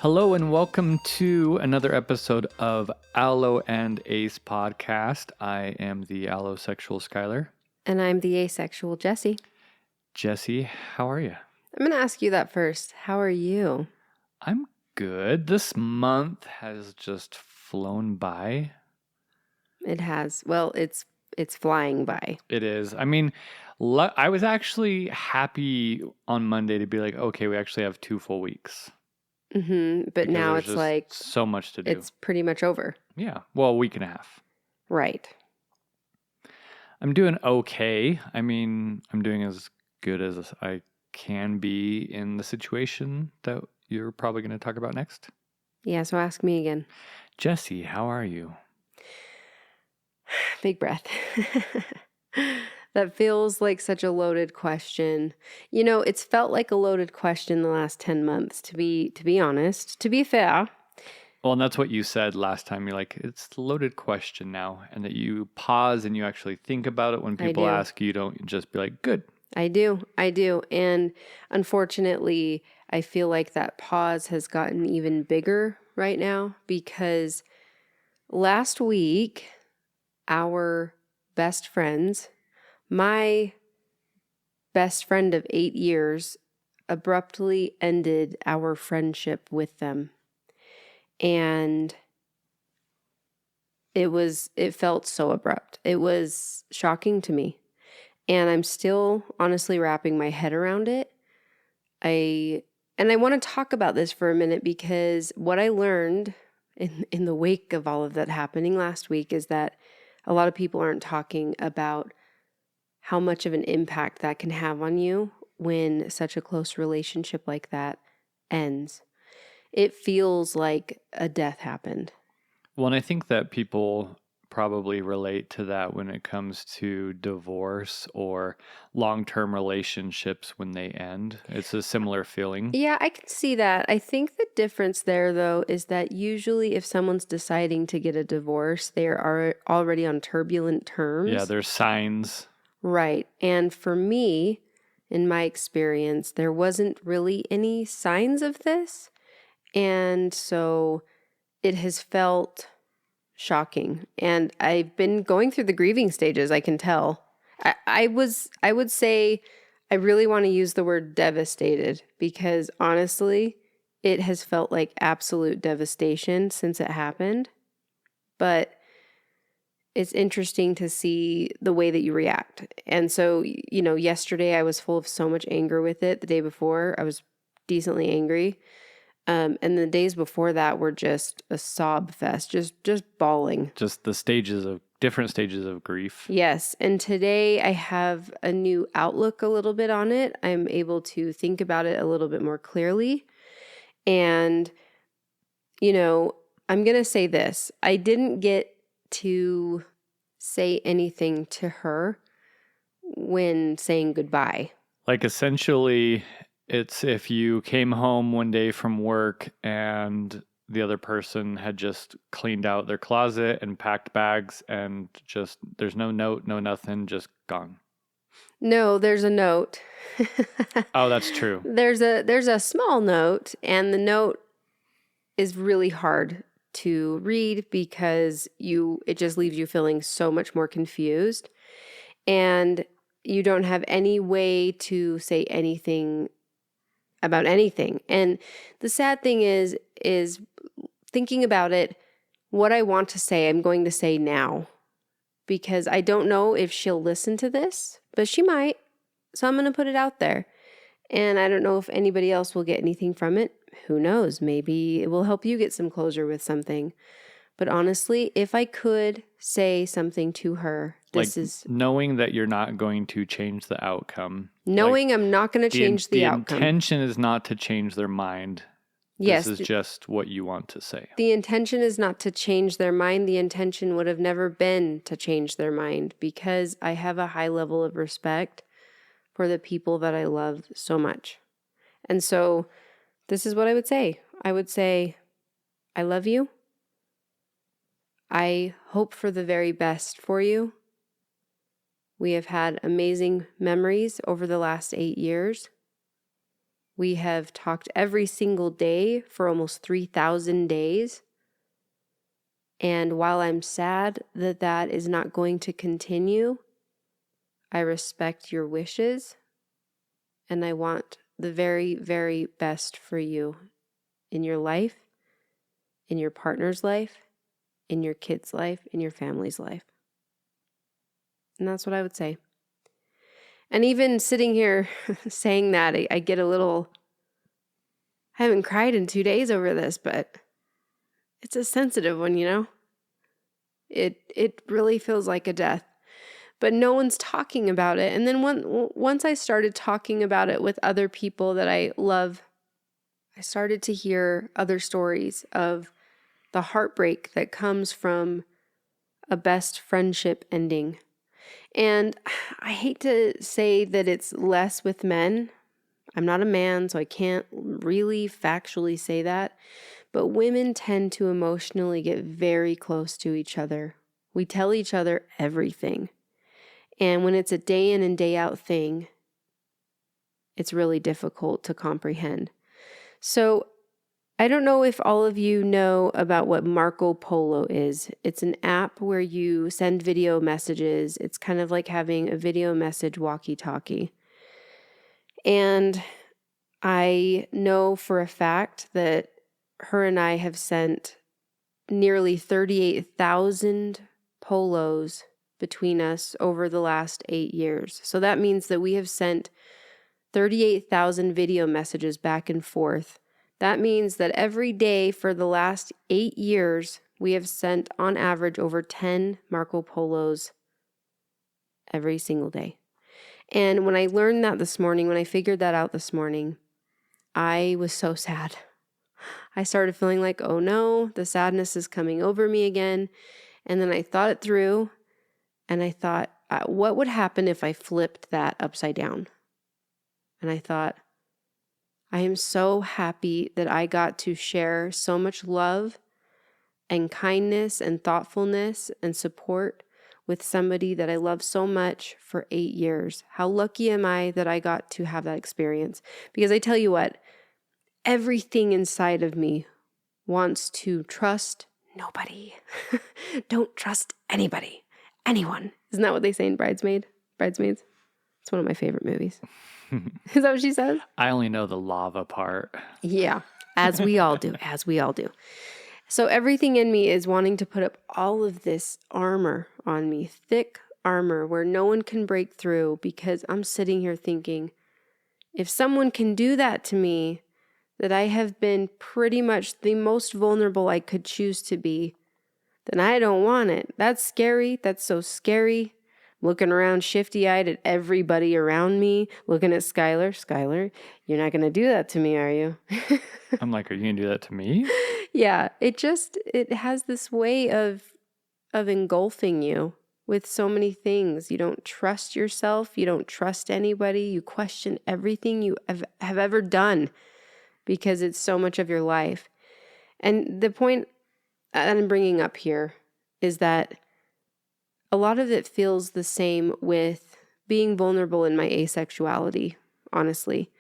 Hello and welcome to another episode of Allo and Ace podcast. I am the allosexual Skylar. And I'm the asexual Jessie. Jessie, how are you? I'm going to ask you that first. How are you? I'm good. This month has just flown by. It has. Well, it's flying by. It is. I mean, I was actually happy on Monday to be like, okay, we actually have 2 full weeks. But Because now there's it's just like so much to do. it's pretty much over. Yeah. Well, a week and a half. Right. I'm doing okay. I mean, I'm doing as good as I can be in the situation that you're probably going to talk about next. Yeah, so ask me again. Jessie, how are you? Big breath. That feels like such a loaded question. You know, it's felt like a loaded question the last 10 months, to be honest. To be fair. Well, and that's what you said last time. You're like, it's a loaded question now. And that you pause and you actually think about it when people ask. You don't just be like, good. I do. And unfortunately, I feel like that pause has gotten even bigger right now because last week, our best friends, my best friend of 8 years, abruptly ended our friendship with them. And it felt so abrupt. It was shocking to me. And I'm still honestly wrapping my head around it. I want to talk about this for a minute because what I learned in the wake of all of that happening last week is that a lot of people aren't talking about how much of an impact that can have on you when such a close relationship like that ends. It feels like a death happened. Well, and I think that people probably relate to that when it comes to divorce or long-term relationships when they end. It's a similar feeling. Yeah, I can see that. I think the difference there, though, is that usually if someone's deciding to get a divorce, they are already on turbulent terms. Yeah, there's signs. Right. And for me, in my experience, there wasn't really any signs of this. And so it has felt shocking. And I've been going through the grieving stages, I can tell. I would say I really want to use the word devastated because honestly, it has felt like absolute devastation since it happened. But it's interesting to see the way that you react. And so, you know, yesterday I was full of so much anger with it. The day before, I was decently angry. And the days before that were just a sob fest, just bawling. Just the different stages of grief. Yes. And today I have a new outlook a little bit on it. I'm able to think about it a little bit more clearly. And, you know, I'm going to say this. I didn't get to say anything to her when saying goodbye. Like essentially, it's if you came home one day from work and the other person had just cleaned out their closet and packed bags and just, there's no note, no nothing, just gone. No, there's a note. Oh, that's true. There's a small note, and the note is really hard to read because it just leaves you feeling so much more confused, and you don't have any way to say anything about anything. And the sad thing is thinking about it, what I want to say, I'm going to say now because I don't know if she'll listen to this, but she might. So I'm going to put it out there. And I don't know if anybody else will get anything from it. Who knows? Maybe it will help you get some closure with something. But honestly, if I could say something to her, this is knowing that you're not going to change the outcome. Knowing I'm not going to change the outcome. The intention is not to change their mind. Yes. This is just what you want to say. The intention is not to change their mind. The intention would have never been to change their mind because I have a high level of respect for the people that I love so much. And so this is what I would say. I would say, I love you. I hope for the very best for you. We have had amazing memories over the last 8 years. We have talked every single day for almost 3,000 days. And while I'm sad that that is not going to continue, I respect your wishes, and I want the very, very best for you in your life, in your partner's life, in your kid's life, in your family's life. And that's what I would say. And even sitting here saying that, I get a little, I haven't cried in 2 days over this, but it's a sensitive one, you know? It really feels like a death. But no one's talking about it. And then once I started talking about it with other people that I love, I started to hear other stories of the heartbreak that comes from a best friendship ending. And I hate to say that it's less with men. I'm not a man, so I can't really factually say that. But women tend to emotionally get very close to each other. We tell each other everything. And when it's a day in and day out thing, it's really difficult to comprehend. So I don't know if all of you know about what Marco Polo is. It's an app where you send video messages. It's kind of like having a video message walkie-talkie. And I know for a fact that her and I have sent nearly 38,000 polos between us over the last 8 years. So that means that we have sent 38,000 video messages back and forth. That means that every day for the last 8 years, we have sent on average over 10 Marco Polos every single day. And when I learned that this morning, when I figured that out this morning, I was so sad. I started feeling like, oh no, the sadness is coming over me again. And then I thought it through, and I thought, what would happen if I flipped that upside down? And I thought, I am so happy that I got to share so much love and kindness and thoughtfulness and support with somebody that I love so much for 8 years. How lucky am I that I got to have that experience? Because I tell you what, everything inside of me wants to trust nobody. Don't trust anybody, anyone. Isn't that what they say in Bridesmaids? It's one of my favorite movies. Is that what she says? I only know the lava part. Yeah, as we all do, So everything in me is wanting to put up all of this armor on me, thick armor where no one can break through, because I'm sitting here thinking, if someone can do that to me, that I have been pretty much the most vulnerable I could choose to be, then I don't want it. That's scary. That's so scary. Looking around shifty-eyed at everybody around me, looking at Skylar. Skylar, you're not going to do that to me, are you? I'm like, are you going to do that to me? Yeah, it has this way of engulfing you with so many things. You don't trust yourself. You don't trust anybody. You question everything you have ever done because it's so much of your life. And the point that I'm bringing up here is that a lot of it feels the same with being vulnerable in my asexuality, honestly,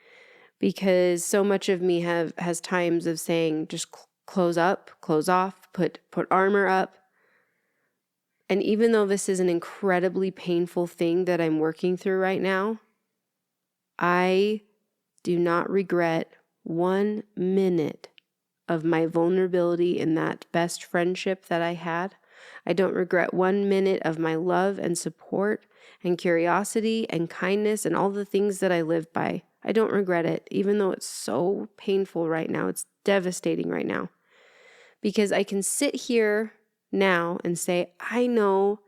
because so much of me has times of saying, just close up, close off, put armor up. And even though this is an incredibly painful thing that I'm working through right now, I do not regret 1 minute of my vulnerability in that best friendship that I had. I don't regret 1 minute of my love and support and curiosity and kindness and all the things that I live by. I don't regret it, even though it's so painful right now. It's devastating right now. Because I can sit here now and say, I know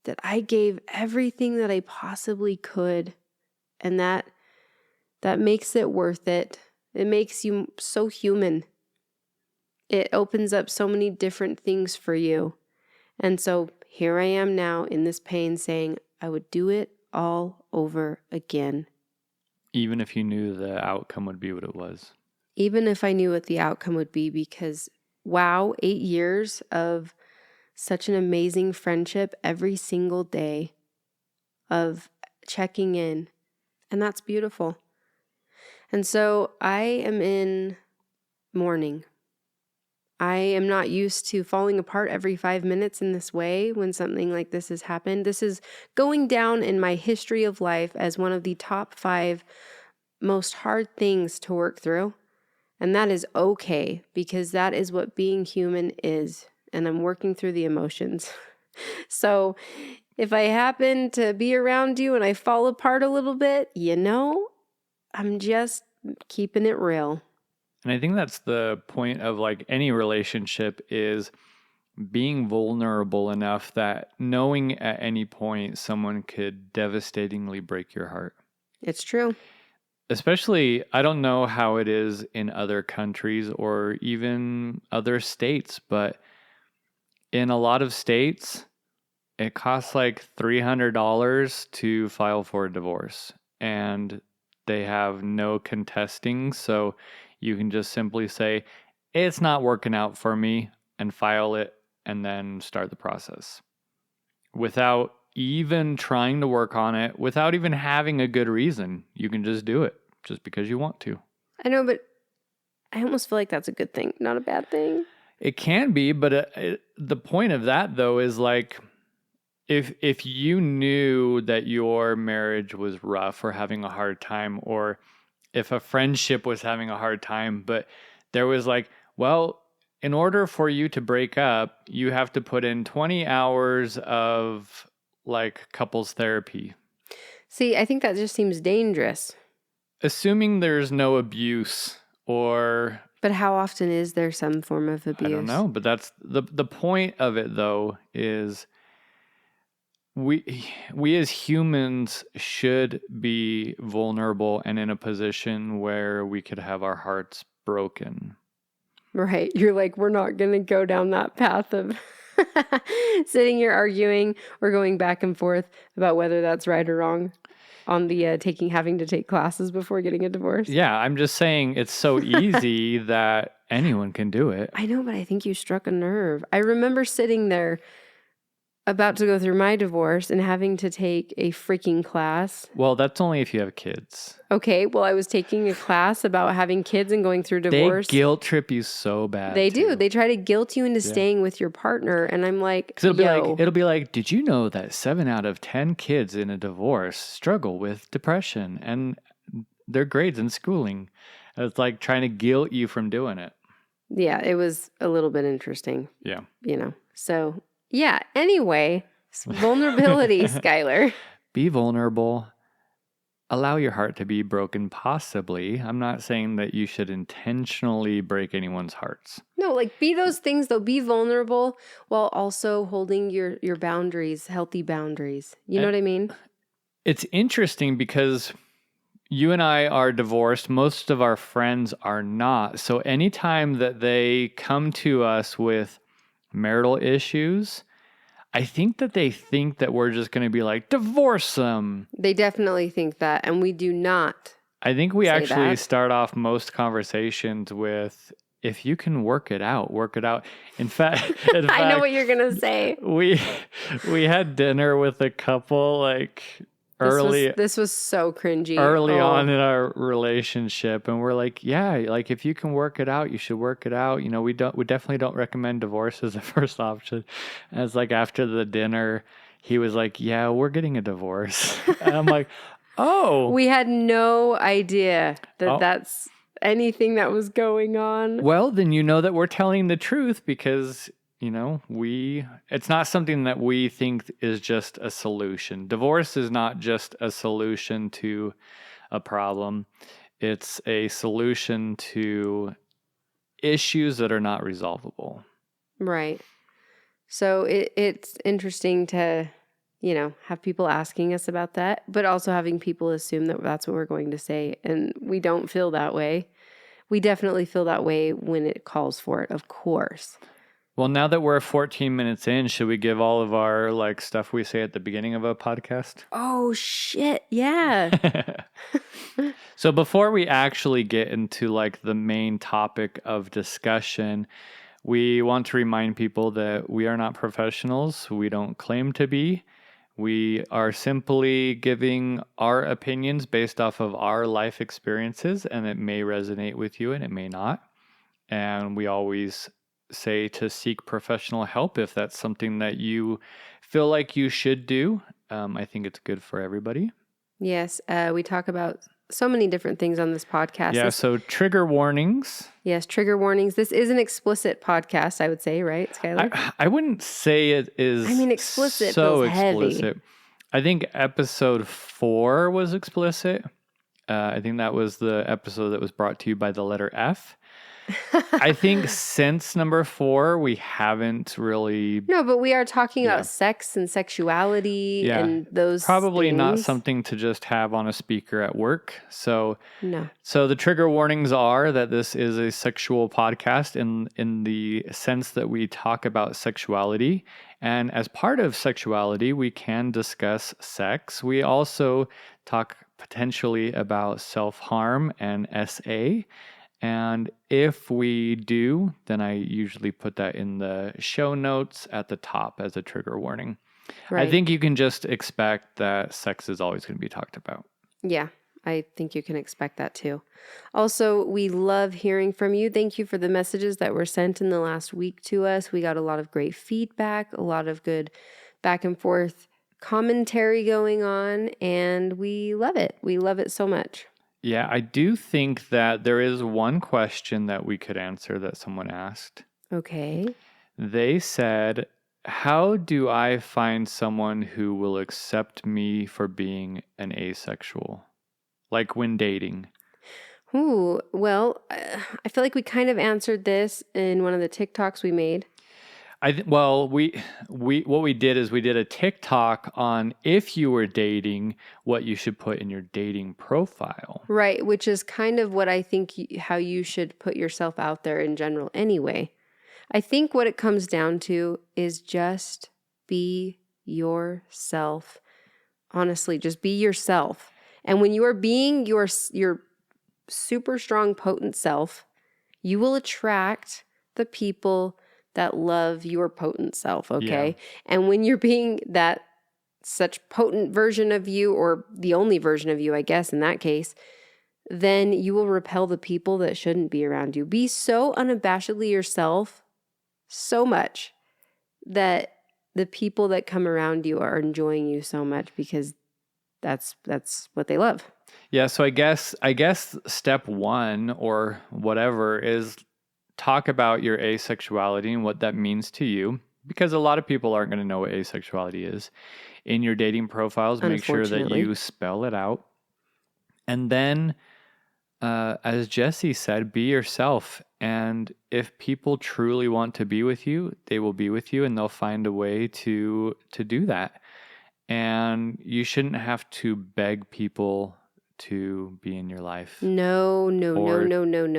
that I gave everything that I possibly could, and that makes it worth it. It makes you so human. It opens up so many different things for you. And so here I am now in this pain saying I would do it all over again. Even if you knew the outcome would be what it was. Even if I knew what the outcome would be, because wow, 8 years of such an amazing friendship every single day of checking in. And that's beautiful. And so I am in mourning. I am not used to falling apart every 5 minutes in this way when something like this has happened. This is going down in my history of life as one of the top 5 most hard things to work through. And that is okay, because that is what being human is. And I'm working through the emotions. So if I happen to be around you and I fall apart a little bit, I'm just keeping it real. And I think that's the point of like any relationship, is being vulnerable enough that knowing at any point someone could devastatingly break your heart. It's true. Especially, I don't know how it is in other countries or even other states, but in a lot of states, it costs like $300 to file for a divorce, and they have no contesting. So you can just simply say, it's not working out for me, and file it and then start the process without even trying to work on it, without even having a good reason. You can just do it just because you want to. I know, but I almost feel like that's a good thing, not a bad thing. It can be, but the point of that, though, is like, if you knew that your marriage was rough or having a hard time, or if a friendship was having a hard time, but there was like, well, in order for you to break up, you have to put in 20 hours of like couples therapy. See, I think that just seems dangerous. Assuming there's no abuse or... But how often is there some form of abuse? I don't know, but that's the point of it, though, is we as humans should be vulnerable and in a position where we could have our hearts broken. Right. You're like, we're not going to go down that path of sitting here arguing or going back and forth about whether that's right or wrong on the having to take classes before getting a divorce. Yeah, I'm just saying it's so easy that anyone can do it. I know, but I think you struck a nerve. I remember sitting there about to go through my divorce and having to take a freaking class. Well, that's only if you have kids. Okay, well, I was taking a class about having kids and going through divorce. They guilt trip you so bad. They do. They try to guilt you into staying with your partner, and I'm like, it'll be like, did you know that 7 out of 10 kids in a divorce struggle with depression and their grades in schooling? It's like trying to guilt you from doing it. Yeah, it was a little bit interesting. Yeah. So yeah, anyway, vulnerability, Skylar. Be vulnerable. Allow your heart to be broken, possibly. I'm not saying that you should intentionally break anyone's hearts. No, like be those things, though. Be vulnerable while also holding your boundaries, healthy boundaries. You know what I mean? It's interesting because you and I are divorced. Most of our friends are not. So anytime that they come to us with marital issues, I think that they think that we're just going to be like, divorce them. They definitely think that, and we do not. I think we actually start off most conversations with, if you can work it out, work it out. In fact, I know what you're going to say. We had dinner with a couple like This was so cringy. Early on in our relationship, and we're like, yeah, like if you can work it out, you should work it out. We definitely don't recommend divorce as the first option. And it's like after the dinner, he was like, yeah, we're getting a divorce. And I'm like, oh. We had no idea that that's anything that was going on. Well, then you know that we're telling the truth, because it's not something that we think is just a solution. Divorce is not just a solution to a problem. It's a solution to issues that are not resolvable. Right. So it's interesting to, have people asking us about that, but also having people assume that that's what we're going to say. And we don't feel that way. We definitely feel that way when it calls for it, of course. Well, now that we're 14 minutes in, should we give all of our stuff we say at the beginning of a podcast? Oh, shit. Yeah. So before we actually get into the main topic of discussion, we want to remind people that we are not professionals. We don't claim to be. We are simply giving our opinions based off of our life experiences, and it may resonate with you and it may not. And we always say to seek professional help if that's something that you feel like you should do. I think it's good for everybody. Yes, we talk about so many different things on this podcast. Yeah, so trigger warnings. Yes, trigger warnings. This is an explicit podcast, I would say, right, Skylar? I wouldn't say it is explicit so feels heavy. explicit. I think episode 4 was explicit. I think that was the episode that was brought to you by the letter F. I think since number 4, we haven't really... No, but we are talking about sex and sexuality and those probably things. Not something to just have on a speaker at work. So no. So the trigger warnings are that this is a sexual podcast in the sense that we talk about sexuality. And as part of sexuality, we can discuss sex. We also talk potentially about self-harm and SA. And if we do, then I usually put that in the show notes at the top as a trigger warning. Right. I think you can just expect that sex is always going to be talked about. Yeah, I think you can expect that too. Also, we love hearing from you. Thank you for the messages that were sent in the last week to us. We got a lot of great feedback, a lot of good back and forth commentary going on, and we love it. We love it so much. Yeah, I do think that there is one question that we could answer that someone asked. Okay. They said, how do I find someone who will accept me for being an asexual? Like when dating. Ooh, well, I feel like we kind of answered this in one of the TikToks we made. What we did is we did a TikTok on if you were dating, what you should put in your dating profile. Right, which is kind of what I think how you should put yourself out there in general anyway. I think what it comes down to is just be yourself. Honestly, just be yourself. And when you are being your super strong, potent self, you will attract the people that love your potent self, okay? Yeah. And when you're being that such potent version of you, or the only version of you, I guess, in that case, then you will repel the people that shouldn't be around you. Be so unabashedly yourself so much that the people that come around you are enjoying you so much because that's what they love. Yeah, so I guess step 1 or whatever is talk about your asexuality and what that means to you, because a lot of people aren't going to know what asexuality is. In your dating profiles, make sure that you spell it out. And then, as Jesse said, be yourself. And if people truly want to be with you, they will be with you and they'll find a way to do that. And you shouldn't have to beg people to be in your life. No.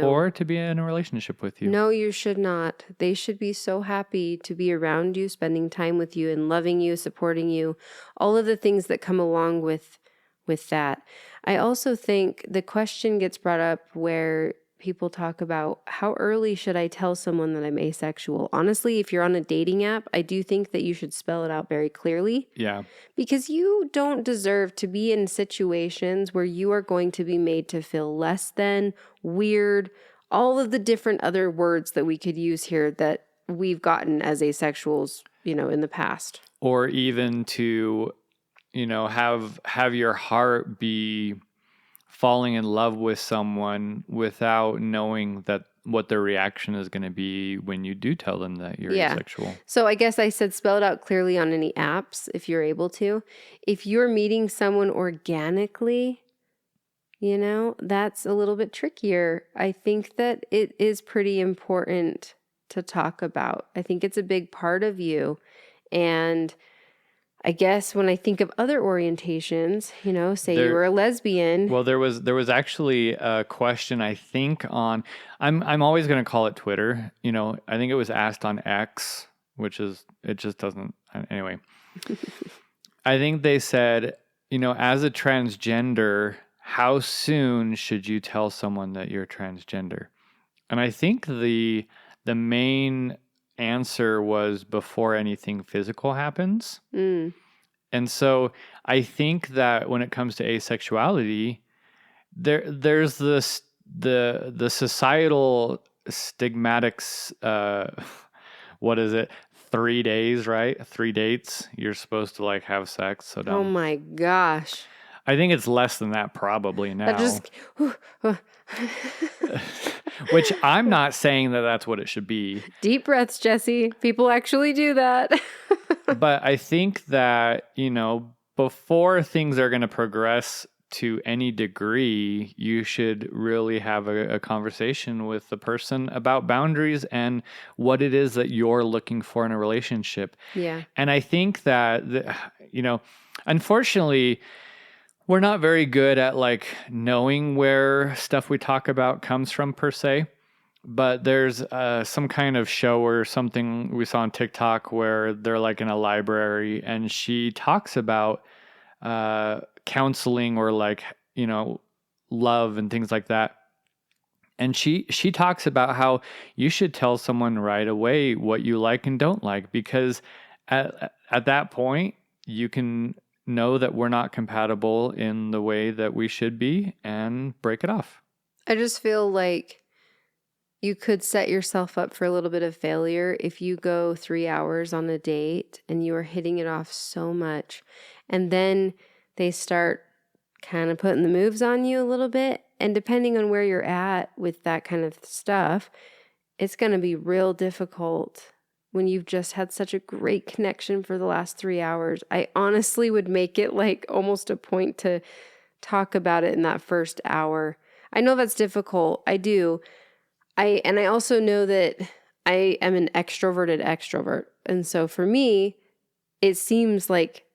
Or to be in a relationship with you. No, you should not. They should be so happy to be around you, spending time with you and loving you, supporting you, all of the things that come along with that. I also think the question gets brought up where people talk about how early should I tell someone that I'm asexual? Honestly, if you're on a dating app, I do think that you should spell it out very clearly. Yeah. Because you don't deserve to be in situations where you are going to be made to feel less than, weird, all of the different other words that we could use here that we've gotten as asexuals, in the past. Or even to, have your heart be falling in love with someone without knowing that what their reaction is going to be when you do tell them that you're asexual. So I guess I said spell it out clearly on any apps if you're able to. If you're meeting someone organically, that's a little bit trickier. I think that it is pretty important to talk about. I think it's a big part of you. And I guess when I think of other orientations, say you were a lesbian. Well, there was actually a question, I think, on, I'm always going to call it Twitter. I think it was asked on X, it just doesn't, anyway. I think they said, as a transgender, how soon should you tell someone that you're transgender? And I think the main answer was before anything physical happens. And so I think that when it comes to asexuality, there's the societal stigmatics. What is it? 3 days, right? 3 dates. You're supposed to like have sex. So Oh dumb. my gosh. I think it's less than that probably That now. just. Which I'm not saying that that's what it should be. Deep breaths, Jesse. People actually do that. But I think that, before things are going to progress to any degree, you should really have a conversation with the person about boundaries and what it is that you're looking for in a relationship. Yeah. And I think that, unfortunately, we're not very good at like knowing where stuff we talk about comes from per se. But there's some kind of show or something we saw on TikTok where they're like in a library and she talks about counseling or like, love and things like that. And she talks about how you should tell someone right away what you like and don't like, because at that point you can know that we're not compatible in the way that we should be and break it off. I just feel like you could set yourself up for a little bit of failure if you go 3 hours on a date and you are hitting it off so much. And then they start kind of putting the moves on you a little bit. And depending on where you're at with that kind of stuff, it's going to be real difficult when you've just had such a great connection for the last 3 hours. I honestly would make it like almost a point to talk about it in that first hour. I know that's difficult. I do. I also know that I am an extroverted extrovert. And so for me, it seems like,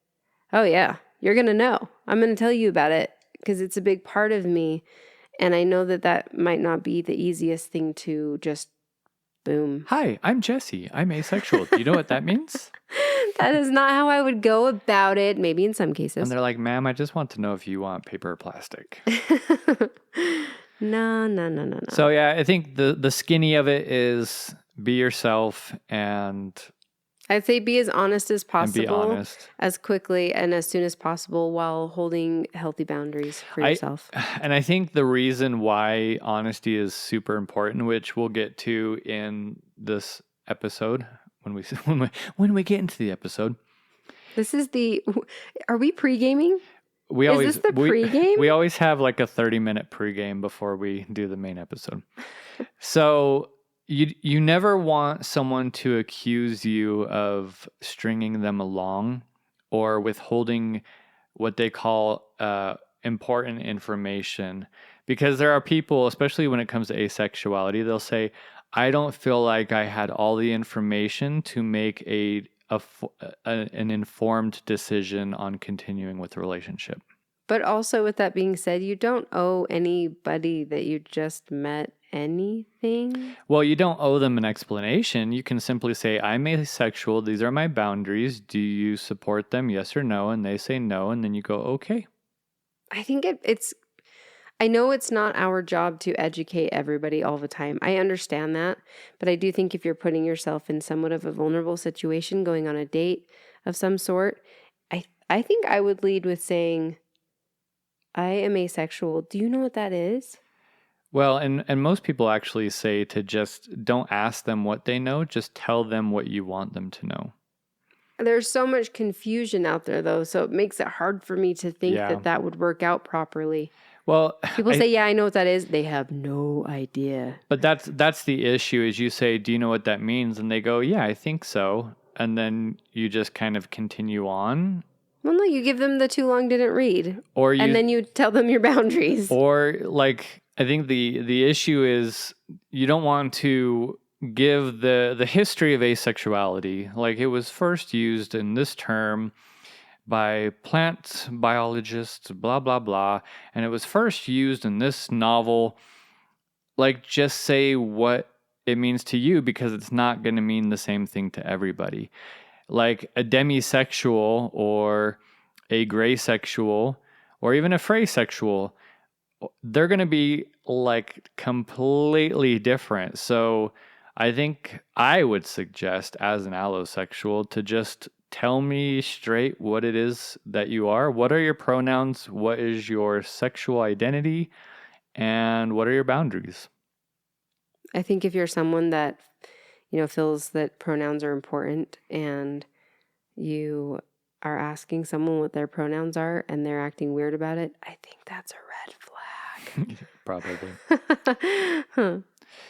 oh yeah, you're going to know. I'm going to tell you about it because it's a big part of me. And I know that that might not be the easiest thing to just boom. Hi, I'm Jesse. I'm asexual. Do you know what that means? That is not how I would go about it. Maybe in some cases. And they're like, ma'am, I just want to know if you want paper or plastic. No. So yeah, I think the skinny of it is be yourself and I'd say be as honest as possible, be honest. as quickly and as soon as possible while holding healthy boundaries for yourself. And I think the reason why honesty is super important, which we'll get to in this episode when we get into the episode. This is are we pre-gaming? Is this the pregame? We always have like a 30-minute pregame before we do the main episode. So you never want someone to accuse you of stringing them along or withholding what they call important information. Because there are people, especially when it comes to asexuality, they'll say, I don't feel like I had all the information to make an informed decision on continuing with the relationship. But also with that being said, you don't owe anybody that you just met anything. Well, you don't owe them an explanation. You can simply say, I'm asexual. These are my boundaries. Do you support them? Yes or no? And they say no. And then you go, okay. I think I know it's not our job to educate everybody all the time. I understand that. But I do think if you're putting yourself in somewhat of a vulnerable situation, going on a date of some sort, I think I would lead with saying, I am asexual. Do you know what that is? Well, and most people actually say to just don't ask them what they know, just tell them what you want them to know. There's so much confusion out there, though, so it makes it hard for me to think that would work out properly. Well, people say, yeah, I know what that is. They have no idea. But that's the issue is you say, do you know what that means? And they go, yeah, I think so. And then you just kind of continue on. Well, no, you give them the too long didn't read. And then you tell them your boundaries. Or like, I think the issue is you don't want to give the history of asexuality. Like it was first used in this term by plant biologists, blah, blah, blah. And it was first used in this novel. Like just say what it means to you because it's not going to mean the same thing to everybody. Like a demisexual or a gray sexual or even a phrasexual, they're going to be like completely different. So I think I would suggest as an allosexual to just tell me straight what it is that you are. What are your pronouns? What is your sexual identity? And what are your boundaries? I think if you're someone that, feels that pronouns are important and you are asking someone what their pronouns are and they're acting weird about it, I think that's a red flag. Probably. Huh.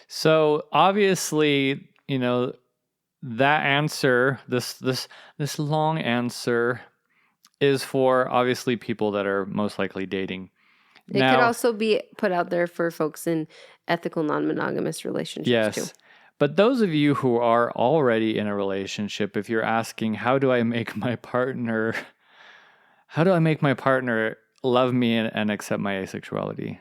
So obviously, that answer, this long answer, is for obviously people that are most likely dating. It could also be put out there for folks in ethical non-monogamous relationships too. But those of you who are already in a relationship, if you're asking, how do I make my partner love me and accept my asexuality?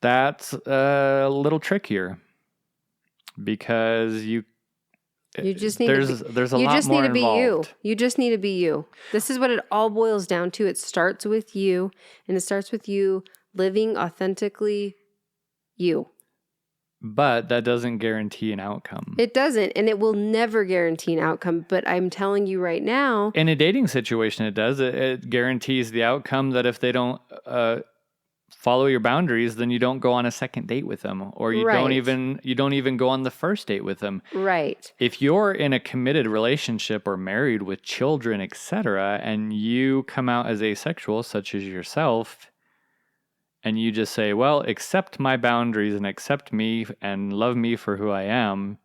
That's a little trickier because you just need there's a lot more involved. You just need to be you. This is what it all boils down to. It starts with you, and it starts with you living authentically you. But that doesn't guarantee an outcome. It doesn't, and it will never guarantee an outcome. But I'm telling you right now, in a dating situation, it does. It guarantees the outcome that if they don't follow your boundaries, then you don't go on a second date with them, or you don't even go on the first date with them. Right. If you're in a committed relationship or married with children, etc., and you come out as asexual, such as yourself, and you just say, well, accept my boundaries and accept me and love me for who I am,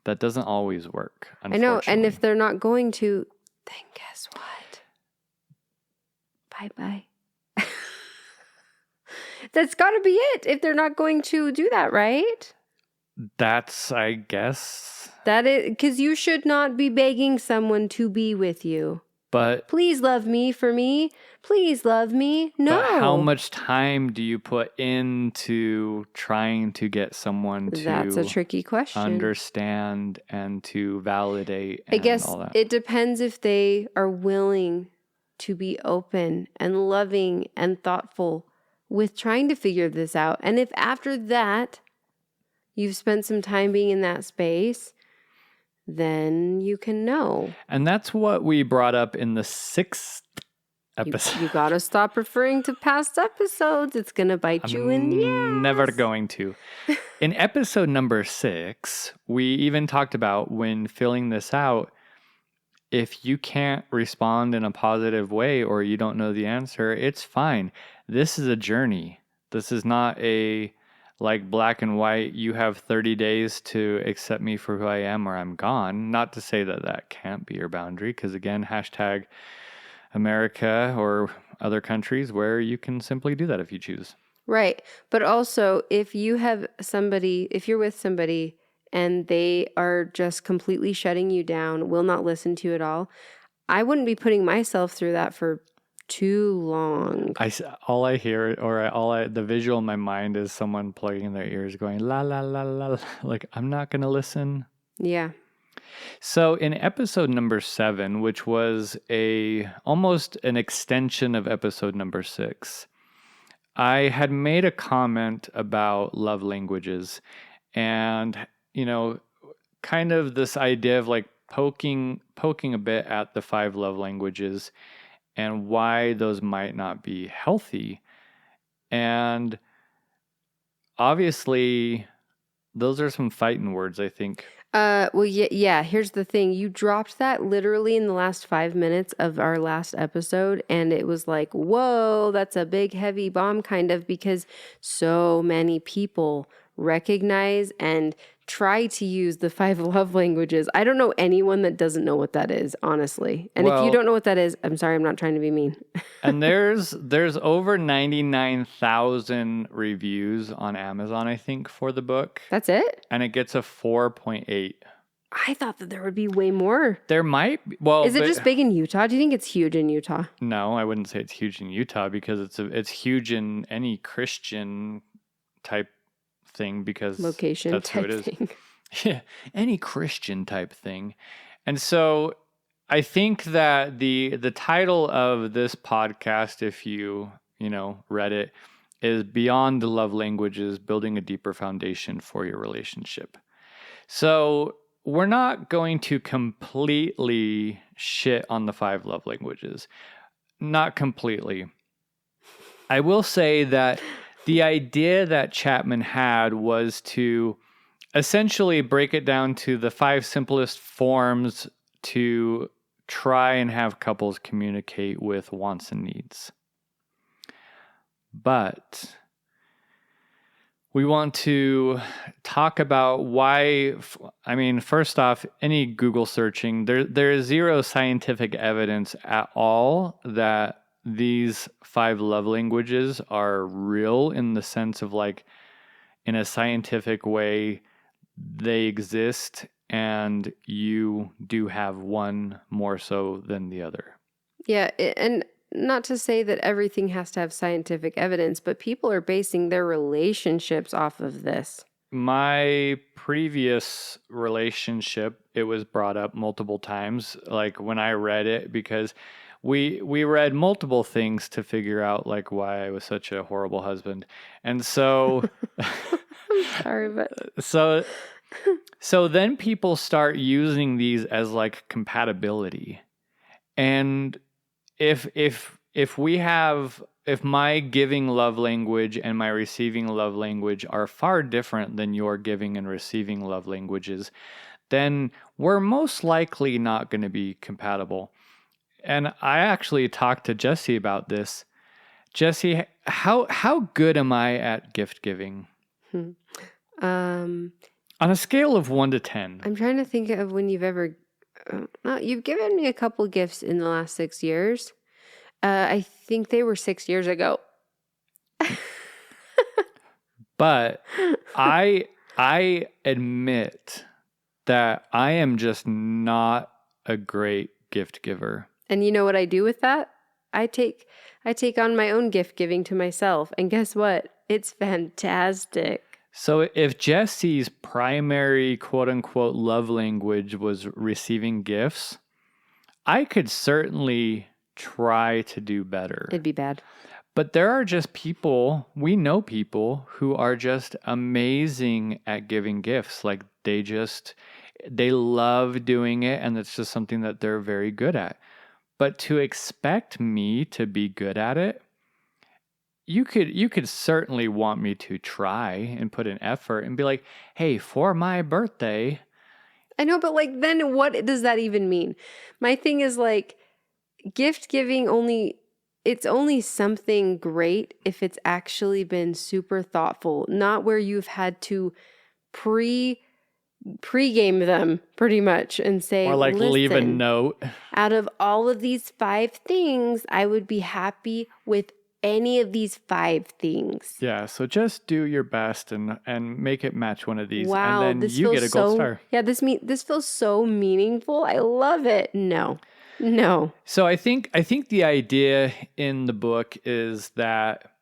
that doesn't always work, unfortunately. I know, and if they're not going to, then guess what? Bye-bye. That's got to be it if they're not going to do that, right? That's, I guess. That is, because you should not be begging someone to be with you. But please love me for me. Please love me. No. But how much time do you put into trying to get someone to That's a tricky question. Understand and to validate and I guess all that? It depends if they are willing to be open and loving and thoughtful with trying to figure this out. And if after that you've spent some time being in that space, then you can know. And that's what we brought up in the 6th episode. You got to stop referring to past episodes. It's going to bite you in the ass. Never going to. In episode number 6, we even talked about when filling this out, if you can't respond in a positive way or you don't know the answer, it's fine. This is a journey. This is not a like black and white, you have 30 days to accept me for who I am or I'm gone. Not to say that that can't be your boundary, because again, hashtag America or other countries where you can simply do that if you choose. Right. But also, if you're with somebody and they are just completely shutting you down, will not listen to you at all, I wouldn't be putting myself through that for too long. All I hear, or the visual in my mind is someone plugging in their ears going, la, la, la, la, like, I'm not going to listen. Yeah. So in episode number 7, which was almost an extension of episode number 6, I had made a comment about love languages and, kind of this idea of like poking a bit at the 5 love languages and why those might not be healthy. And obviously, those are some fighting words, I think. Well, yeah. Here's the thing. You dropped that literally in the last 5 minutes of our last episode. And it was like, whoa, that's a big, heavy bomb kind of, because so many people recognize and try to use the 5 love languages. I don't know anyone that doesn't know what that is, honestly. And if you don't know what that is, I'm sorry, I'm not trying to be mean. And there's over 99,000 reviews on Amazon, I think, for the book. That's it? And it gets a 4.8. I thought that there would be way more. There might be. Well, is it just big in Utah? Do you think it's huge in Utah? No, I wouldn't say it's huge in Utah, because it's huge in any Christian type thing, because location that's type who it is. Thing. Yeah, any Christian type thing. And so I think that the title of this podcast, if you read it, is Beyond the Love Languages, Building a Deeper Foundation for Your Relationship. So we're not going to completely shit on the 5 love languages. Not completely. I will say that the idea that Chapman had was to essentially break it down to the 5 simplest forms to try and have couples communicate with wants and needs. But we want to talk about why. I mean, first off, any Google searching, there is zero scientific evidence at all that these 5 love languages are real in the sense of like, in a scientific way, they exist and you do have one more so than the other. Yeah, and not to say that everything has to have scientific evidence, but people are basing their relationships off of this. My previous relationship, it was brought up multiple times, like when I read it, because we read multiple things to figure out like why I was such a horrible husband. And so I'm sorry, but so then people start using these as like compatibility. And if my giving love language and my receiving love language are far different than your giving and receiving love languages, then we're most likely not going to be compatible. And I actually talked to Jesse about this. Jesse, how good am I at gift giving? On a scale of 1 to 10. I'm trying to think of when you've ever... you've given me a couple gifts in the last 6 years. I think they were 6 years ago. But I admit that I am just not a great gift giver. And you know what I do with that? I take on my own gift giving to myself. And guess what? It's fantastic. So if Jesse's primary quote unquote love language was receiving gifts, I could certainly try to do better. It'd be bad. But there are just people, we know people who are just amazing at giving gifts. Like they love doing it, and it's just something that they're very good at. But to expect me to be good at it, you could certainly want me to try and put an effort and be like, hey, for my birthday. I know, but like, then what does that even mean? My thing is like, gift giving it's only something great if it's actually been super thoughtful, not where you've had to pregame them pretty much and say, or like leave a note. Out of all of these 5 things, I would be happy with any of these 5 things. Yeah, so just do your best and make it match one of these. Wow, and then you get a gold star. Yeah, this feels so meaningful. I love it. No. So I think the idea in the book is that,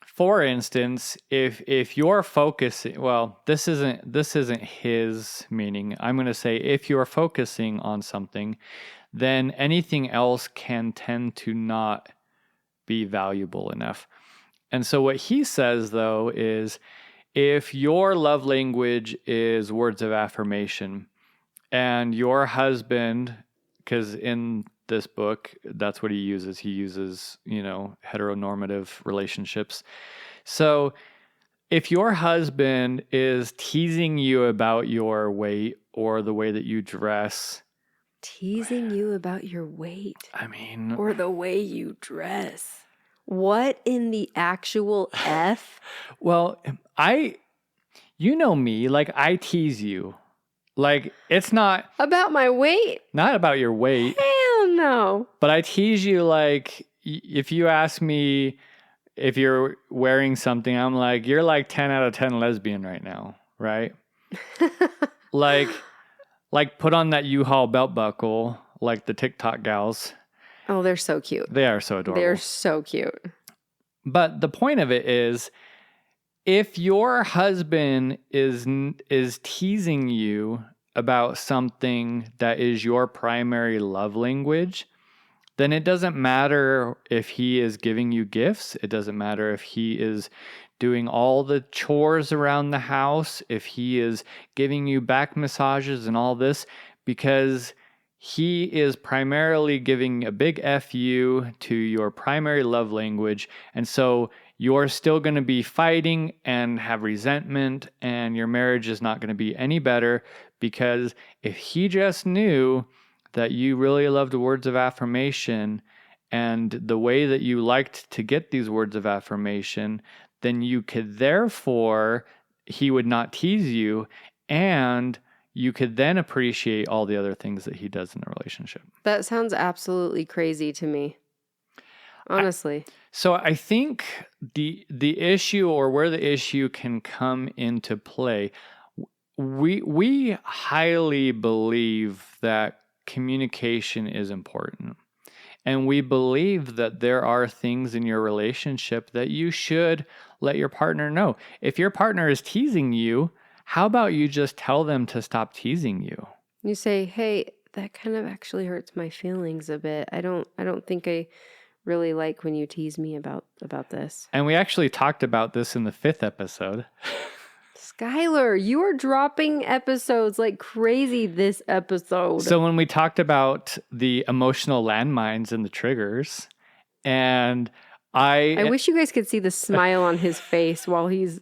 for instance, if you're focusing, well, this isn't his meaning. I'm going to say if you're focusing on something, then anything else can tend to not be valuable enough. And so what he says though is, if your love language is words of affirmation and your husband, because in this book, that's what he uses. He uses, heteronormative relationships. So if your husband is teasing you about your weight or the way that you dress. Teasing you about your weight? I mean. Or the way you dress. What in the actual F? Well, you know me, like I tease you. Like, it's not... About my weight? Not about your weight. Hell no. But I tease you, like, if you ask me if you're wearing something, I'm like, you're like 10 out of 10 lesbian right now, right? like put on that U-Haul belt buckle, like the TikTok gals. Oh, they're so cute. They are so adorable. They're so cute. But the point of it is, if your husband is teasing you about something that is your primary love language, then it doesn't matter if he is giving you gifts. It doesn't matter if he is doing all the chores around the house, if he is giving you back massages and all this, because he is primarily giving a big F you to your primary love language. And so you're still going to be fighting and have resentment, and your marriage is not going to be any better, because if he just knew that you really loved words of affirmation and the way that you liked to get these words of affirmation, then you could therefore, he would not tease you, and you could then appreciate all the other things that he does in the relationship. That sounds absolutely crazy to me. Honestly. So I think the issue, or where the issue can come into play, we highly believe that communication is important. And we believe that there are things in your relationship that you should let your partner know. If your partner is teasing you, how about you just tell them to stop teasing you? You say, hey, that kind of actually hurts my feelings a bit. I don't think I really like when you tease me about this. And we actually talked about this in the 5th episode. Skylar, you are dropping episodes like crazy this episode. So when we talked about the emotional landmines and the triggers, and I wish you guys could see the smile on his face while he's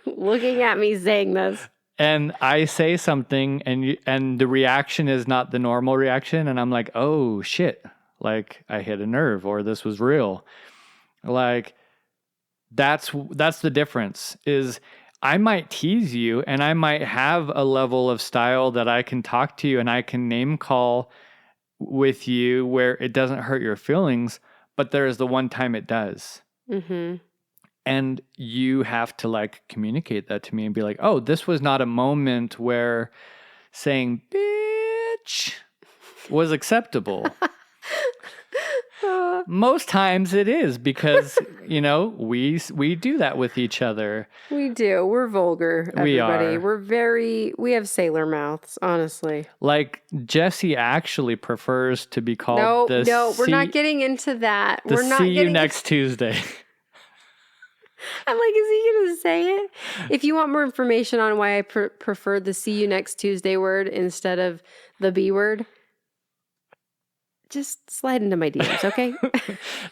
looking at me saying this. And I say something, and the reaction is not the normal reaction, and I'm like, oh shit, like I hit a nerve, or this was real. Like that's the difference. Is I might tease you, and I might have a level of style that I can talk to you and I can name call with you where it doesn't hurt your feelings, but there is the one time it does. Mm-hmm. And you have to like communicate that to me and be like, oh, this was not a moment where saying bitch was acceptable. Most times it is, because, you know, we do that with each other. We do. We're vulgar, everybody. We are. We have sailor mouths, honestly. Like Jesse actually prefers to be called we're not getting into that. We're not see you next Tuesday. I'm like, is he going to say it? If you want more information on why I prefer the see you next Tuesday word instead of the B word, just slide into my DMs, okay?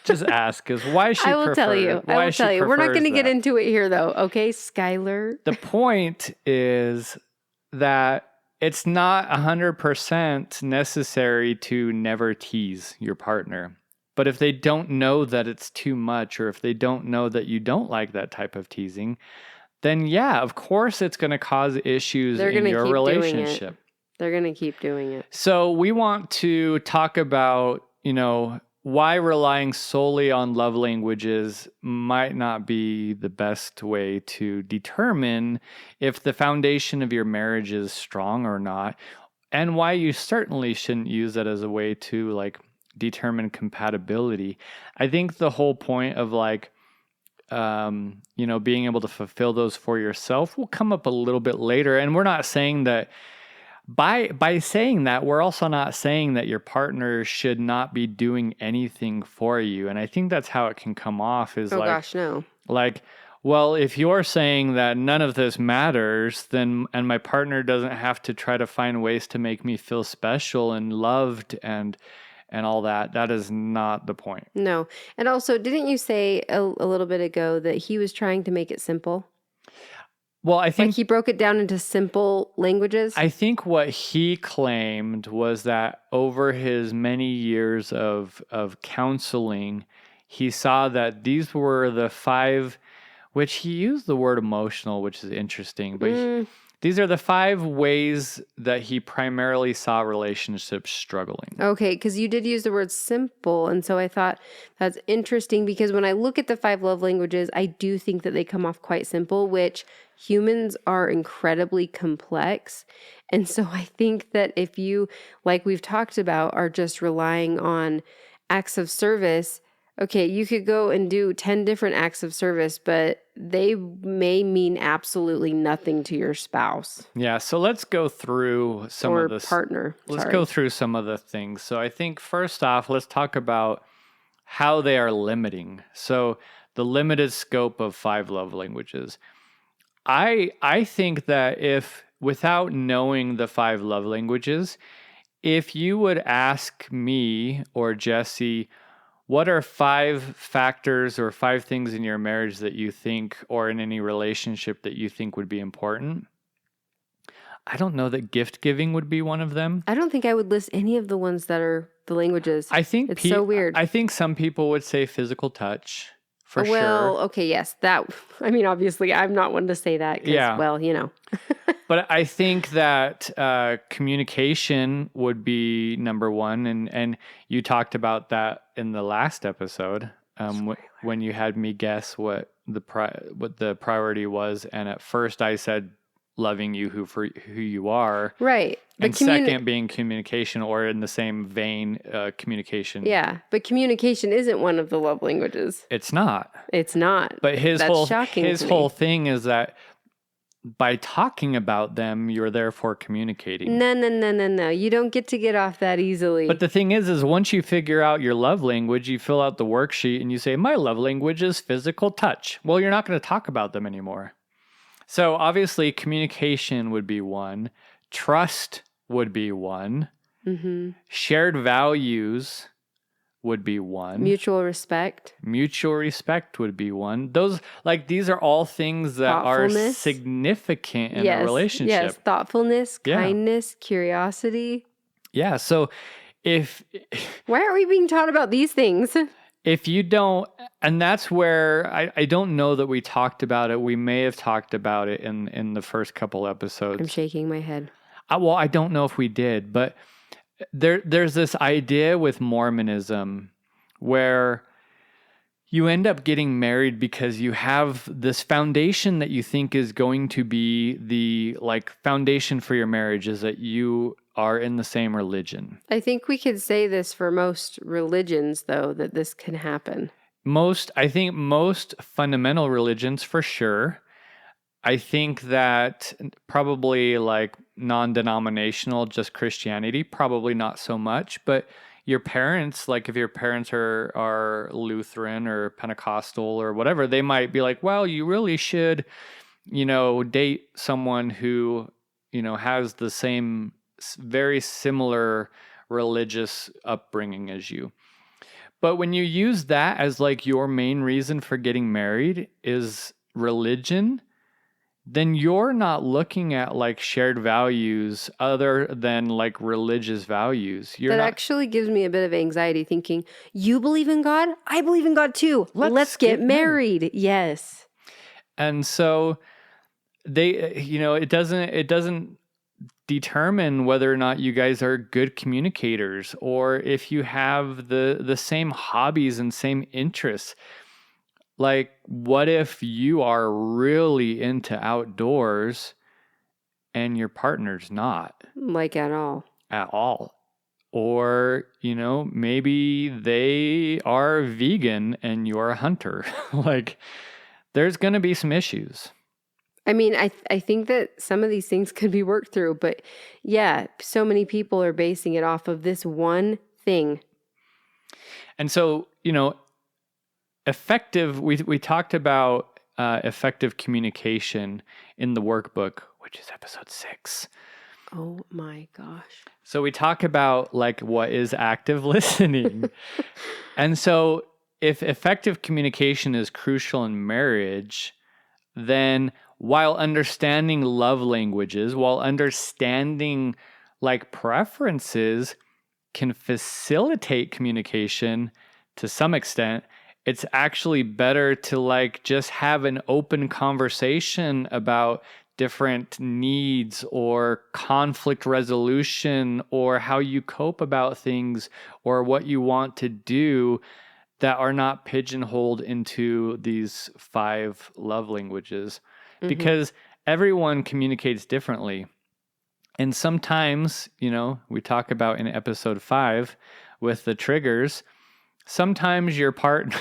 Just ask, because why she I will tell you. We're not going to get into it here, though, okay, Skylar? The point is that it's not 100% necessary to never tease your partner. But if they don't know that it's too much, or if they don't know that you don't like that type of teasing, then yeah, of course it's going to cause issues in your relationship. They're going to keep doing it. So we want to talk about, you know, why relying solely on love languages might not be the best way to determine if the foundation of your marriage is strong or not, and why you certainly shouldn't use that as a way to like determine compatibility. I think the whole point of like, you know, being able to fulfill those for yourself will come up a little bit later. And we're not saying that by saying that, we're also not saying that your partner should not be doing anything for you. And I think that's how it can come off is gosh, no. Like, well, if you're saying that none of this matters, then, and my partner doesn't have to try to find ways to make me feel special and loved and all that, that is not the point. No. And also, didn't you say a little bit ago that he was trying to make it simple? Well, I think like he broke it down into simple languages. I think what he claimed was that over his many years of counseling, he saw that these were the 5, which he used the word emotional, which is interesting, but these are the 5 ways that he primarily saw relationships struggling. Okay, because you did use the word simple, and so I thought that's interesting, because when I look at the 5 love languages, I do think that they come off quite simple, which humans are incredibly complex. And so I think that if you, like we've talked about, are just relying on acts of service, okay, you could go and do 10 different acts of service, but they may mean absolutely nothing to your spouse. Yeah, so let's go through some of this. Or partner. Let's go through some of the things. So I think first off, let's talk about how they are limiting. So the limited scope of 5 love languages. I think that if, without knowing the 5 love languages, if you would ask me or Jesse, what are 5 factors or 5 things in your marriage that you think, or in any relationship that you think would be important? I don't know that gift giving would be one of them. I don't think I would list any of the ones that are the languages. I think it's so weird. I think some people would say physical touch for sure. Well, okay, yes. I mean, obviously, I'm not one to say that. Yeah. Well, But I think that communication would be number one. And you talked about that in the last episode when you had me guess what the priority was. And at first I said loving you for who you are. Right. And second being communication, or in the same vein, communication. Yeah. But communication isn't one of the love languages. It's not. It's not. But his That's whole thing is that by talking about them, you're therefore communicating. No. You don't get to get off that easily. But the thing is once you figure out your love language, you fill out the worksheet and you say, my love language is physical touch. Well, you're not going to talk about them anymore. So obviously communication would be one. Trust would be one. Mm-hmm. Shared values would be one. Mutual respect would be one. These are all things that are significant in a relationship. Yes, thoughtfulness, kindness, curiosity. Yeah, so why aren't we being taught about these things? If you don't, and that's where I don't know that we talked about it. We may have talked about it in the first couple episodes. I'm shaking my head. Well, I don't know if we did, but there's this idea with Mormonism where you end up getting married because you have this foundation that you think is going to be the foundation for your marriage, is that you are in the same religion. I think we could say this for most religions, though, that this can happen. I think most fundamental religions, for sure. I think that probably non-denominational, just Christianity, probably not so much. But your parents, if your parents are Lutheran or Pentecostal or whatever, they might be like, well, you really should, date someone who, has the same, very similar religious upbringing as you. But when you use that as your main reason for getting married is religion, then you're not looking at shared values other than religious values. Actually gives me a bit of anxiety thinking, you believe in God? I believe in God too. Let's get married. Yes. And so it doesn't determine whether or not you guys are good communicators or if you have the same hobbies and same interests. What if you are really into outdoors and your partner's not? At all. At all. Or, maybe they are vegan and you're a hunter. There's going to be some issues. I mean, I think that some of these things could be worked through, but yeah, so many people are basing it off of this one thing. And so, effective, we talked about effective communication in the workbook, which is episode 6. Oh my gosh. So we talk about what is active listening. And so if effective communication is crucial in marriage, then while understanding love languages, while understanding preferences can facilitate communication to some extent, it's actually better to just have an open conversation about different needs or conflict resolution or how you cope about things or what you want to do that are not pigeonholed into these 5 love languages. Mm-hmm. Because everyone communicates differently. And sometimes, we talk about in episode 5 with the triggers, sometimes your partner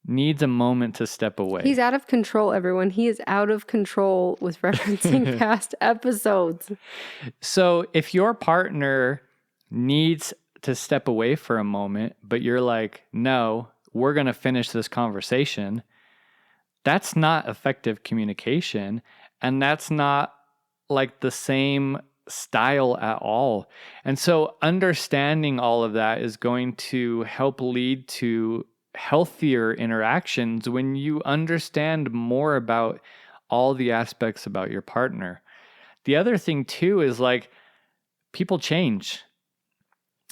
needs a moment to step away. He's out of control, everyone. He is out of control with referencing past episodes. So if your partner needs to step away for a moment, but you're like, no, we're going to finish this conversation. That's not effective communication. And that's not like the same style at all. And so understanding all of that is going to help lead to healthier interactions when you understand more about all the aspects about your partner. The other thing too is like people change.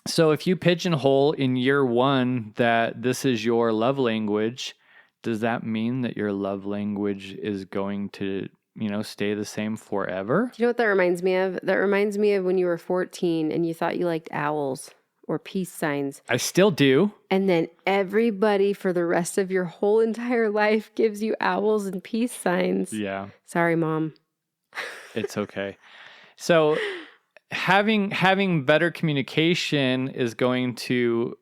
So if you pigeonhole in year one that this is your love language, does that mean that your love language is going to, stay the same forever? Do you know what that reminds me of? That reminds me of when you were 14 and you thought you liked owls or peace signs. I still do. And then everybody for the rest of your whole entire life gives you owls and peace signs. Yeah. Sorry, Mom. It's okay. So having better communication is going to,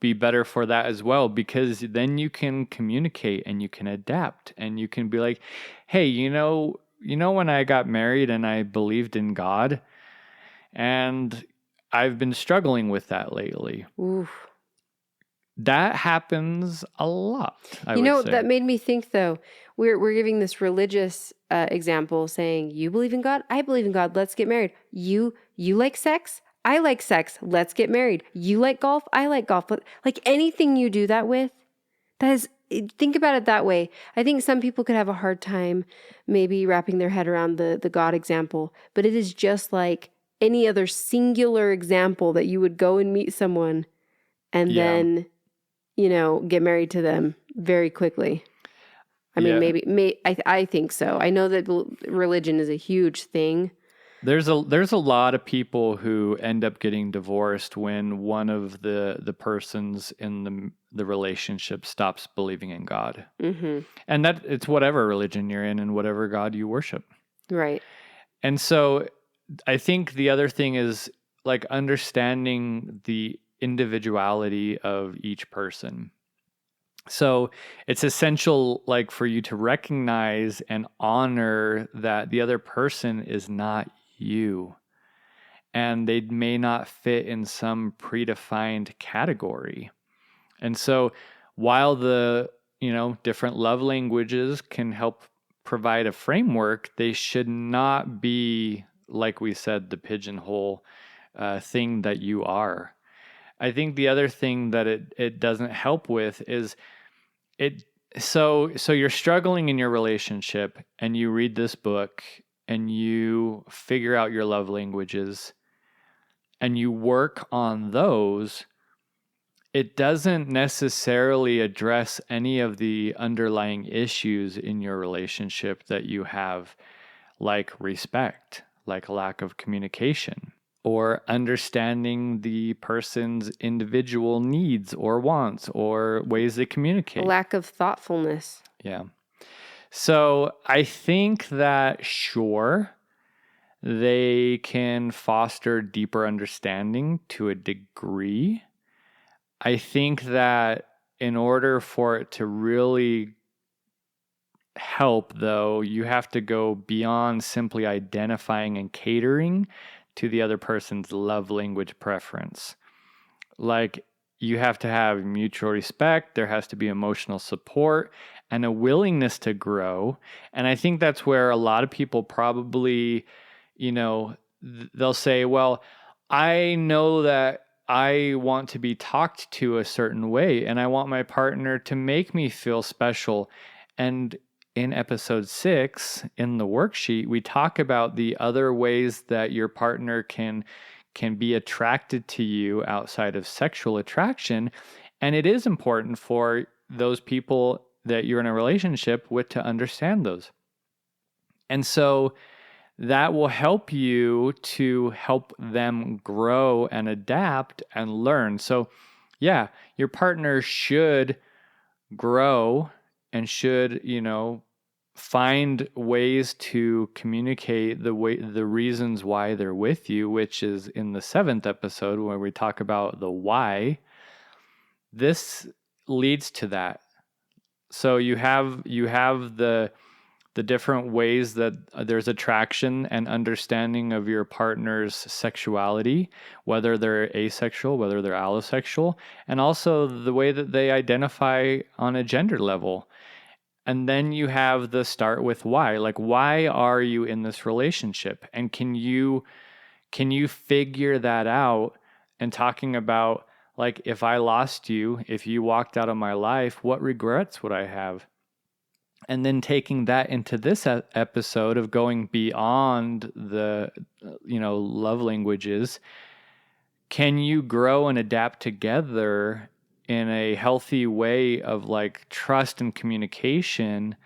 be better for that as well, because then you can communicate and you can adapt and you can be like, hey, when I got married and I believed in God, and I've been struggling with that lately. Oof. That happens a lot, I would say. That made me think, though. We're giving this religious example saying, you believe in God? I believe in God. Let's get married. You like sex? I like sex. Let's get married. You like golf? I like golf. But like anything you do that with, think about it that way. I think some people could have a hard time maybe wrapping their head around the God example, but it is just like any other singular example that you would go and meet someone and then, get married to them very quickly. I mean, I think so. I know that religion is a huge thing. There's a lot of people who end up getting divorced when one of the persons in the relationship stops believing in God. Mm-hmm. And that it's whatever religion you're in and whatever God you worship. Right. And so I think the other thing is like understanding the individuality of each person. So it's essential like for you to recognize and honor that the other person is not you, and they may not fit in some predefined category. And so while the, different love languages can help provide a framework, they should not be, like we said, the pigeonhole thing that you are. I think the other thing that it doesn't help with is so you're struggling in your relationship and you read this book and you figure out your love languages and you work on those. It doesn't necessarily address any of the underlying issues in your relationship that you have, like respect, like lack of communication, or understanding the person's individual needs or wants or ways they communicate. A lack of thoughtfulness. Yeah. So I think that, sure, they can foster deeper understanding to a degree. I think that in order for it to really help, though, you have to go beyond simply identifying and catering to the other person's love language preference. Like, you have to have mutual respect, there has to be emotional support, and a willingness to grow. And I think that's where a lot of people probably, they'll say, well, I know that I want to be talked to a certain way, and I want my partner to make me feel special. And in episode 6, in the worksheet, we talk about the other ways that your partner can be attracted to you outside of sexual attraction. And it is important for those people that you're in a relationship with to understand those. And so that will help you to help them grow and adapt and learn. So yeah, your partner should grow and should, find ways to communicate the reasons why they're with you, which is in the 7th episode where we talk about the why. This leads to that. So you have the the different ways that there's attraction and understanding of your partner's sexuality, whether they're asexual, whether they're allosexual, and also the way that they identify on a gender level. And then you have the start with why. Like, why are you in this relationship? And can you figure that out? And talking about, like, if I lost you, if you walked out of my life, what regrets would I have? And then taking that into this episode of going beyond the, love languages, can you grow and adapt together in a healthy way of like trust and communication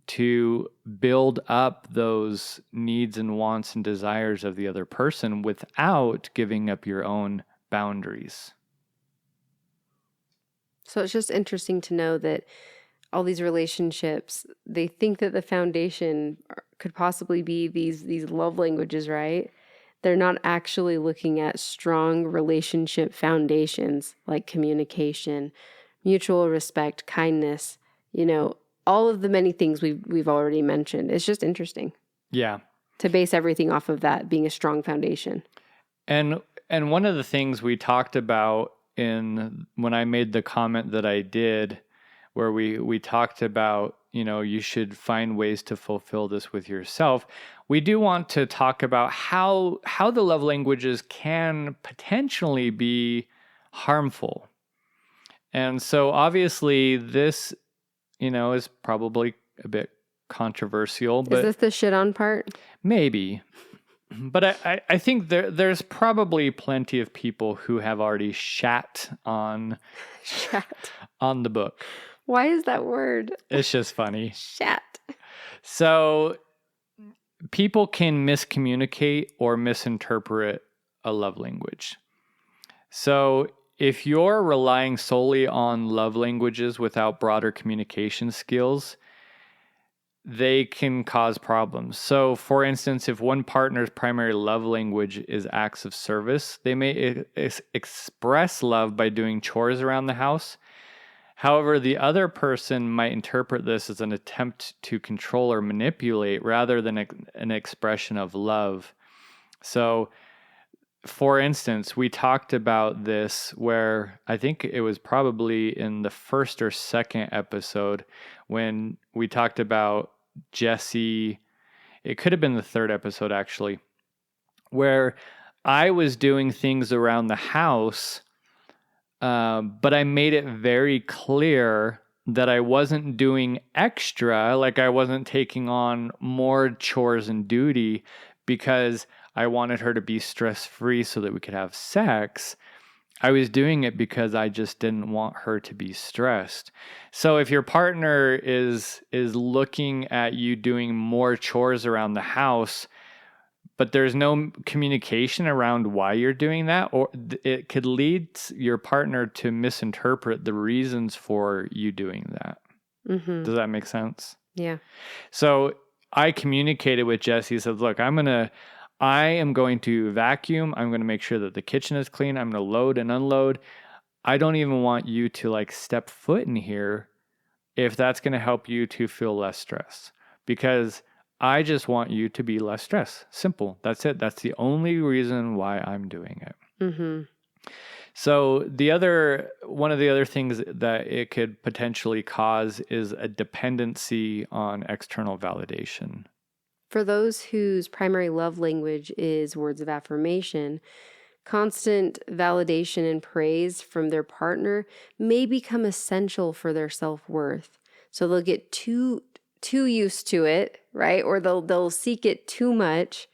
to build up those needs and wants and desires of the other person without giving up your own boundaries? So it's just interesting to know that all these relationships, they think that the foundation could possibly be these love languages, right? They're not actually looking at strong relationship foundations like communication, mutual respect, kindness, all of the many things we've already mentioned. It's just interesting. Yeah. To base everything off of that being a strong foundation. And one of the things we talked about when I made the comment that I did, where we talked about, you should find ways to fulfill this with yourself. We do want to talk about how the love languages can potentially be harmful. And so obviously this, is probably a bit controversial. But is this the shit on part? Maybe. But I think there's probably plenty of people who have already shat on the book. Why is that word? It's just funny. Shat. So people can miscommunicate or misinterpret a love language. So if you're relying solely on love languages without broader communication skills, they can cause problems. So, for instance, if one partner's primary love language is acts of service, they may express love by doing chores around the house. However, the other person might interpret this as an attempt to control or manipulate rather than an expression of love. So, for instance, we talked about this where I think it was probably in the first or second episode when we talked about Jesse. It could have been the third episode, actually, where I was doing things around the house, but I made it very clear that I wasn't doing extra, like I wasn't taking on more chores and duty because I wanted her to be stress-free so that we could have sex. I was doing it because I just didn't want her to be stressed. So if your partner is looking at you doing more chores around the house, but there's no communication around why you're doing that, or it could lead your partner to misinterpret the reasons for you doing that. Mm-hmm. Does that make sense? Yeah. So I communicated with Jesse, said, look, I am going to vacuum. I'm going to make sure that the kitchen is clean. I'm going to load and unload. I don't even want you to like step foot in here if that's going to help you to feel less stress, because I just want you to be less stressed. Simple. That's it. That's the only reason why I'm doing it. Mm-hmm. So one of the other things that it could potentially cause is a dependency on external validation. For those whose primary love language is words of affirmation, constant validation and praise from their partner may become essential for their self-worth. So they'll get too used to it, right? Or they'll seek it too much,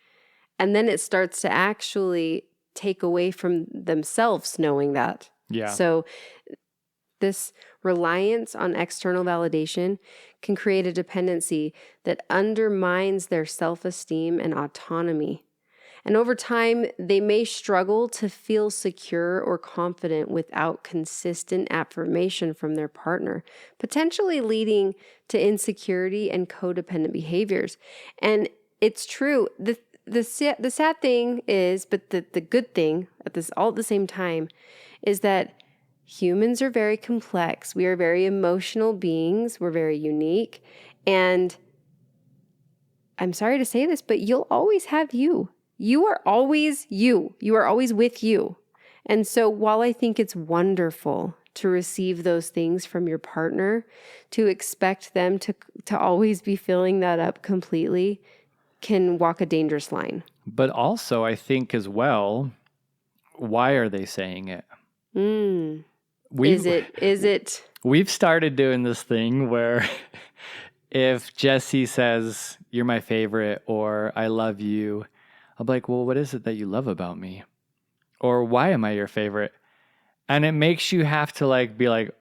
and then it starts to actually take away from themselves knowing that. Yeah. So this reliance on external validation can create a dependency that undermines their self-esteem and autonomy. And over time, they may struggle to feel secure or confident without consistent affirmation from their partner, potentially leading to insecurity and codependent behaviors. And it's true. The sad thing is, but the good thing all at the same time, is that humans are very complex. We are very emotional beings. We're very unique. And I'm sorry to say this, but you'll always have you. You are always you. You are always with you. And so while I think it's wonderful to receive those things from your partner, to expect them to always be filling that up completely can walk a dangerous line. But also, I think as well, why are they saying it? Is it? We've started doing this thing where if Jesse says, "You're my favorite," or "I love you," I'll be like, "Well, what is it that you love about me?" Or "Why am I your favorite?" And it makes you have to like be like,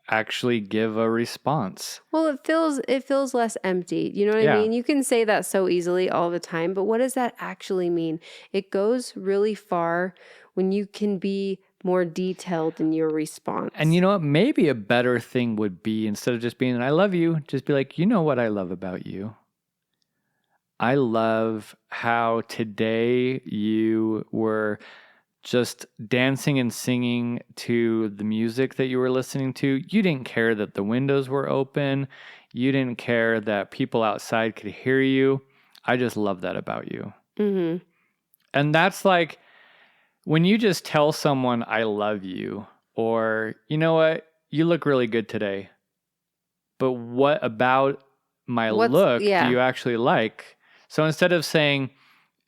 actually give a response. Well, it feels less empty. You know what I mean? You can say that so easily all the time, but what does that actually mean? It goes really far when you can be more detailed in your response. And you know what? Maybe a better thing would be, instead of just being, "I love you," just be like, "You know what I love about you? I love how today you were just dancing and singing to the music that you were listening to. You didn't care that the windows were open. You didn't care that people outside could hear you. I just love that about you." Mm-hmm. And that's like, when you just tell someone, "I love you," or, "You know what? You look really good today. But what about my look do you actually like?" So instead of saying,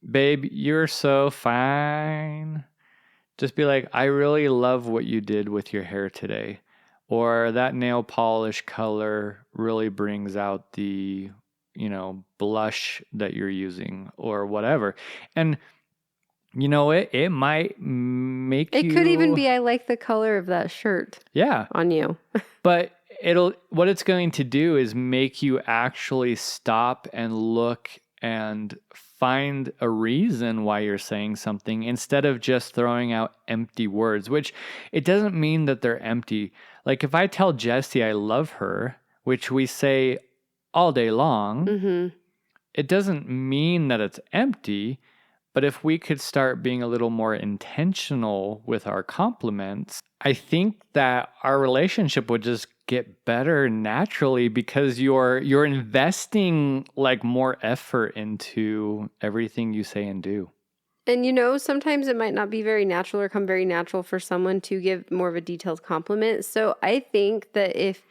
"Babe, you're so fine," just be like, "I really love what you did with your hair today." Or, "That nail polish color really brings out the, blush that you're using," or whatever. And you know, it might make It could even be, "I like the color of that shirt." Yeah. On you. But what it's going to do is make you actually stop and look and find a reason why you're saying something, instead of just throwing out empty words, which it doesn't mean that they're empty. Like if I tell Jessie I love her, which we say all day long, it doesn't mean that it's empty. But if we could start being a little more intentional with our compliments, I think that our relationship would just get better naturally, because you're investing like more effort into everything you say and do. And sometimes it might not be very natural or come very natural for someone to give more of a detailed compliment. So I think that if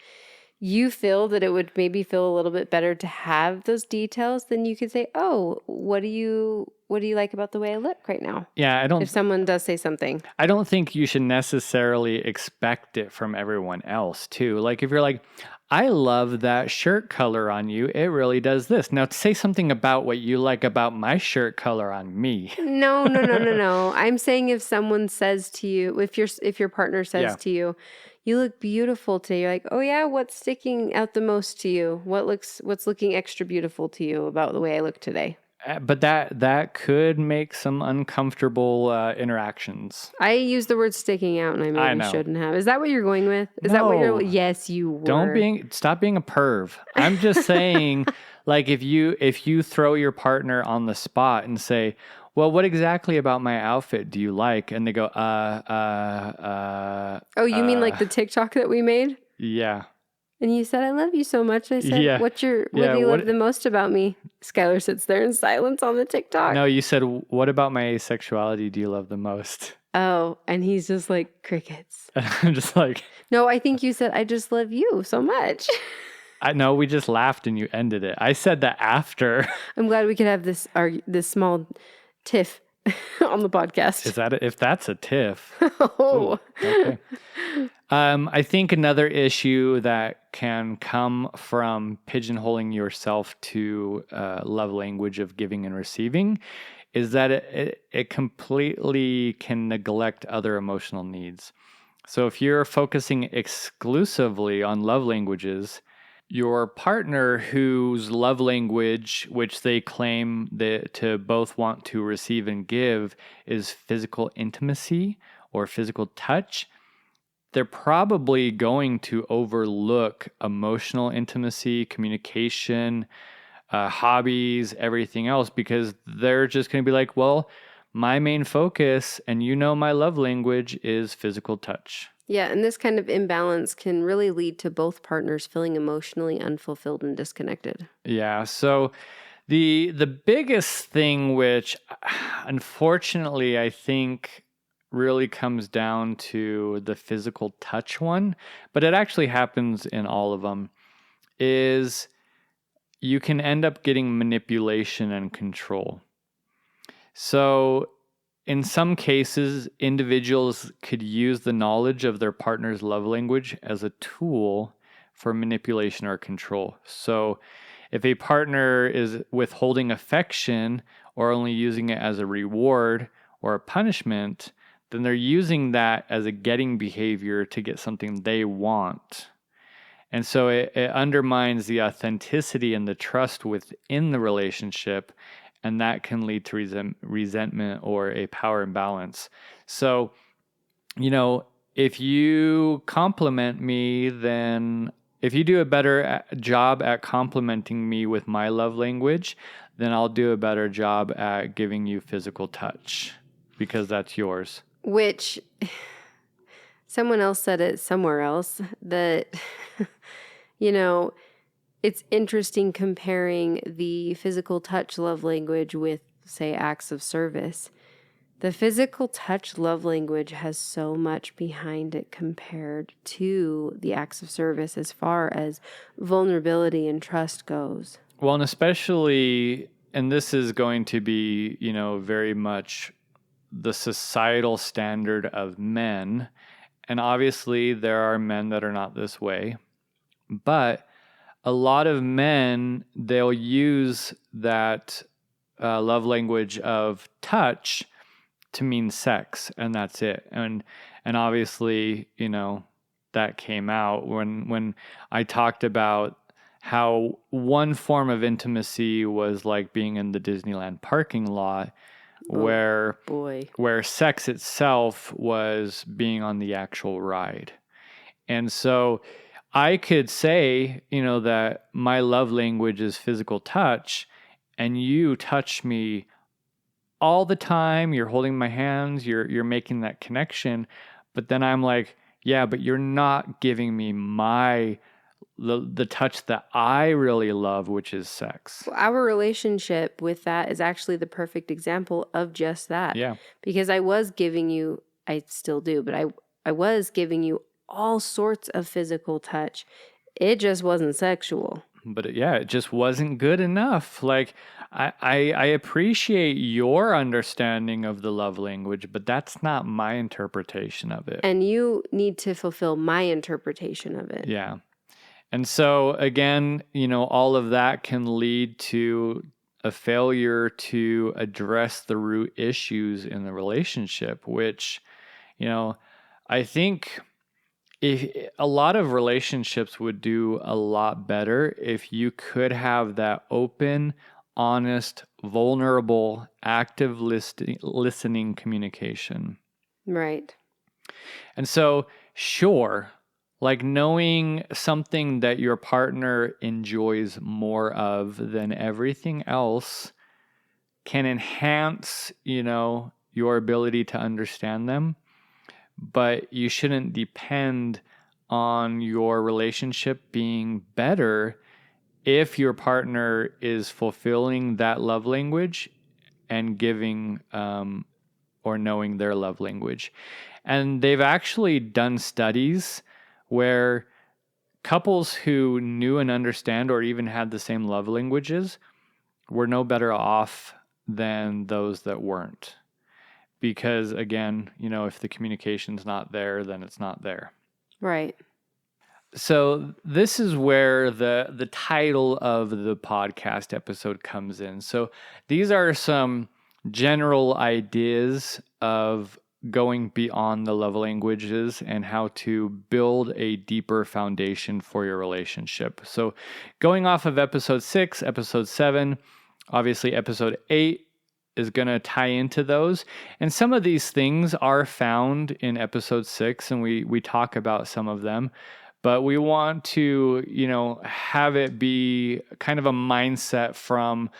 you feel that it would maybe feel a little bit better to have those details, then you could say, "Oh, what do you like about the way I look right now?" Yeah, if someone does say something. I don't think you should necessarily expect it from everyone else too. Like if you're like, "I love that shirt color on you. It really does this." Now say something about what you like about my shirt color on me. No. I'm saying if someone says to you, if your partner says to you, "You look beautiful today," you're like, "Oh yeah, what's sticking out the most to you? What's looking extra beautiful to you about the way I look today?" But that could make some uncomfortable interactions. I used the word "sticking out" and I maybe shouldn't have. Is that what you're going with? Is that what you're? Yes, you were. Stop being a perv. I'm just saying, like if you throw your partner on the spot and say, "Well, what exactly about my outfit do you like?" And they go, Oh, you mean like the TikTok that we made? Yeah. And you said, "I love you so much." I said, what do you love the most about me?" Skylar sits there in silence on the TikTok. No, you said, "What about my asexuality do you love the most?" Oh, and he's just like, crickets. I'm just like... No, I think you said, "I just love you so much." No, we just laughed and you ended it. I said that after. I'm glad we could have this small tiff on the podcast. Is that if that's a tiff? Oh. Ooh, okay. I think another issue that can come from pigeonholing yourself to love language of giving and receiving is that it completely can neglect other emotional needs. So if you're focusing exclusively on love languages, your partner whose love language, which they claim to both want to receive and give, is physical intimacy or physical touch, they're probably going to overlook emotional intimacy, communication, hobbies, everything else, because they're just going to be like, "Well, my main focus, and my love language, is physical touch." Yeah, and this kind of imbalance can really lead to both partners feeling emotionally unfulfilled and disconnected. Yeah, so The biggest thing, which unfortunately I think really comes down to the physical touch one, but it actually happens in all of them, is you can end up getting manipulation and control. So in some cases, individuals could use the knowledge of their partner's love language as a tool for manipulation or control. So if a partner is withholding affection or only using it as a reward or a punishment, then they're using that as a getting behavior to get something they want. And so it undermines the authenticity and the trust within the relationship, and that can lead to resentment or a power imbalance. So, if you compliment me, then if you do a better job at complimenting me with my love language, then I'll do a better job at giving you physical touch because that's yours. Which someone else said it somewhere else that, it's interesting comparing the physical touch love language with, say, acts of service. The physical touch love language has so much behind it compared to the acts of service as far as vulnerability and trust goes. Well, and especially, and this is going to be, very much the societal standard of men. And obviously, there are men that are not this way. But a lot of men, they'll use that love language of touch to mean sex, and that's it. And obviously, that came out when I talked about how one form of intimacy was like being in the Disneyland parking lot, where sex itself was being on the actual ride. And so I could say, that my love language is physical touch, and you touch me all the time. You're holding my hands. You're making that connection. But then I'm like, yeah, but you're not giving me the touch that I really love, which is sex. Well, our relationship with that is actually the perfect example of just that. Yeah. Because I was giving you, I still do, but I was giving you all sorts of physical touch. It just wasn't sexual. But it just wasn't good enough. Like, I appreciate your understanding of the love language, but that's not my interpretation of it. And you need to fulfill my interpretation of it. Yeah. And so again, all of that can lead to a failure to address the root issues in the relationship, which, I think if a lot of relationships would do a lot better if you could have that open, honest, vulnerable, active listening communication. Right. And so, sure, like knowing something that your partner enjoys more of than everything else can enhance, your ability to understand them. But you shouldn't depend on your relationship being better if your partner is fulfilling that love language and giving or knowing their love language. And they've actually done studies where couples who knew and understand or even had the same love languages were no better off than those that weren't. Because again, if the communication's not there, then it's not there. Right. So this is where the title of the podcast episode comes in. So these are some general ideas of going beyond the love languages and how to build a deeper foundation for your relationship. So going off of episode 6, episode 7, obviously episode 8 is going to tie into those. And some of these things are found in episode 6, and we talk about some of them. But we want to, have it be kind of a mindset from,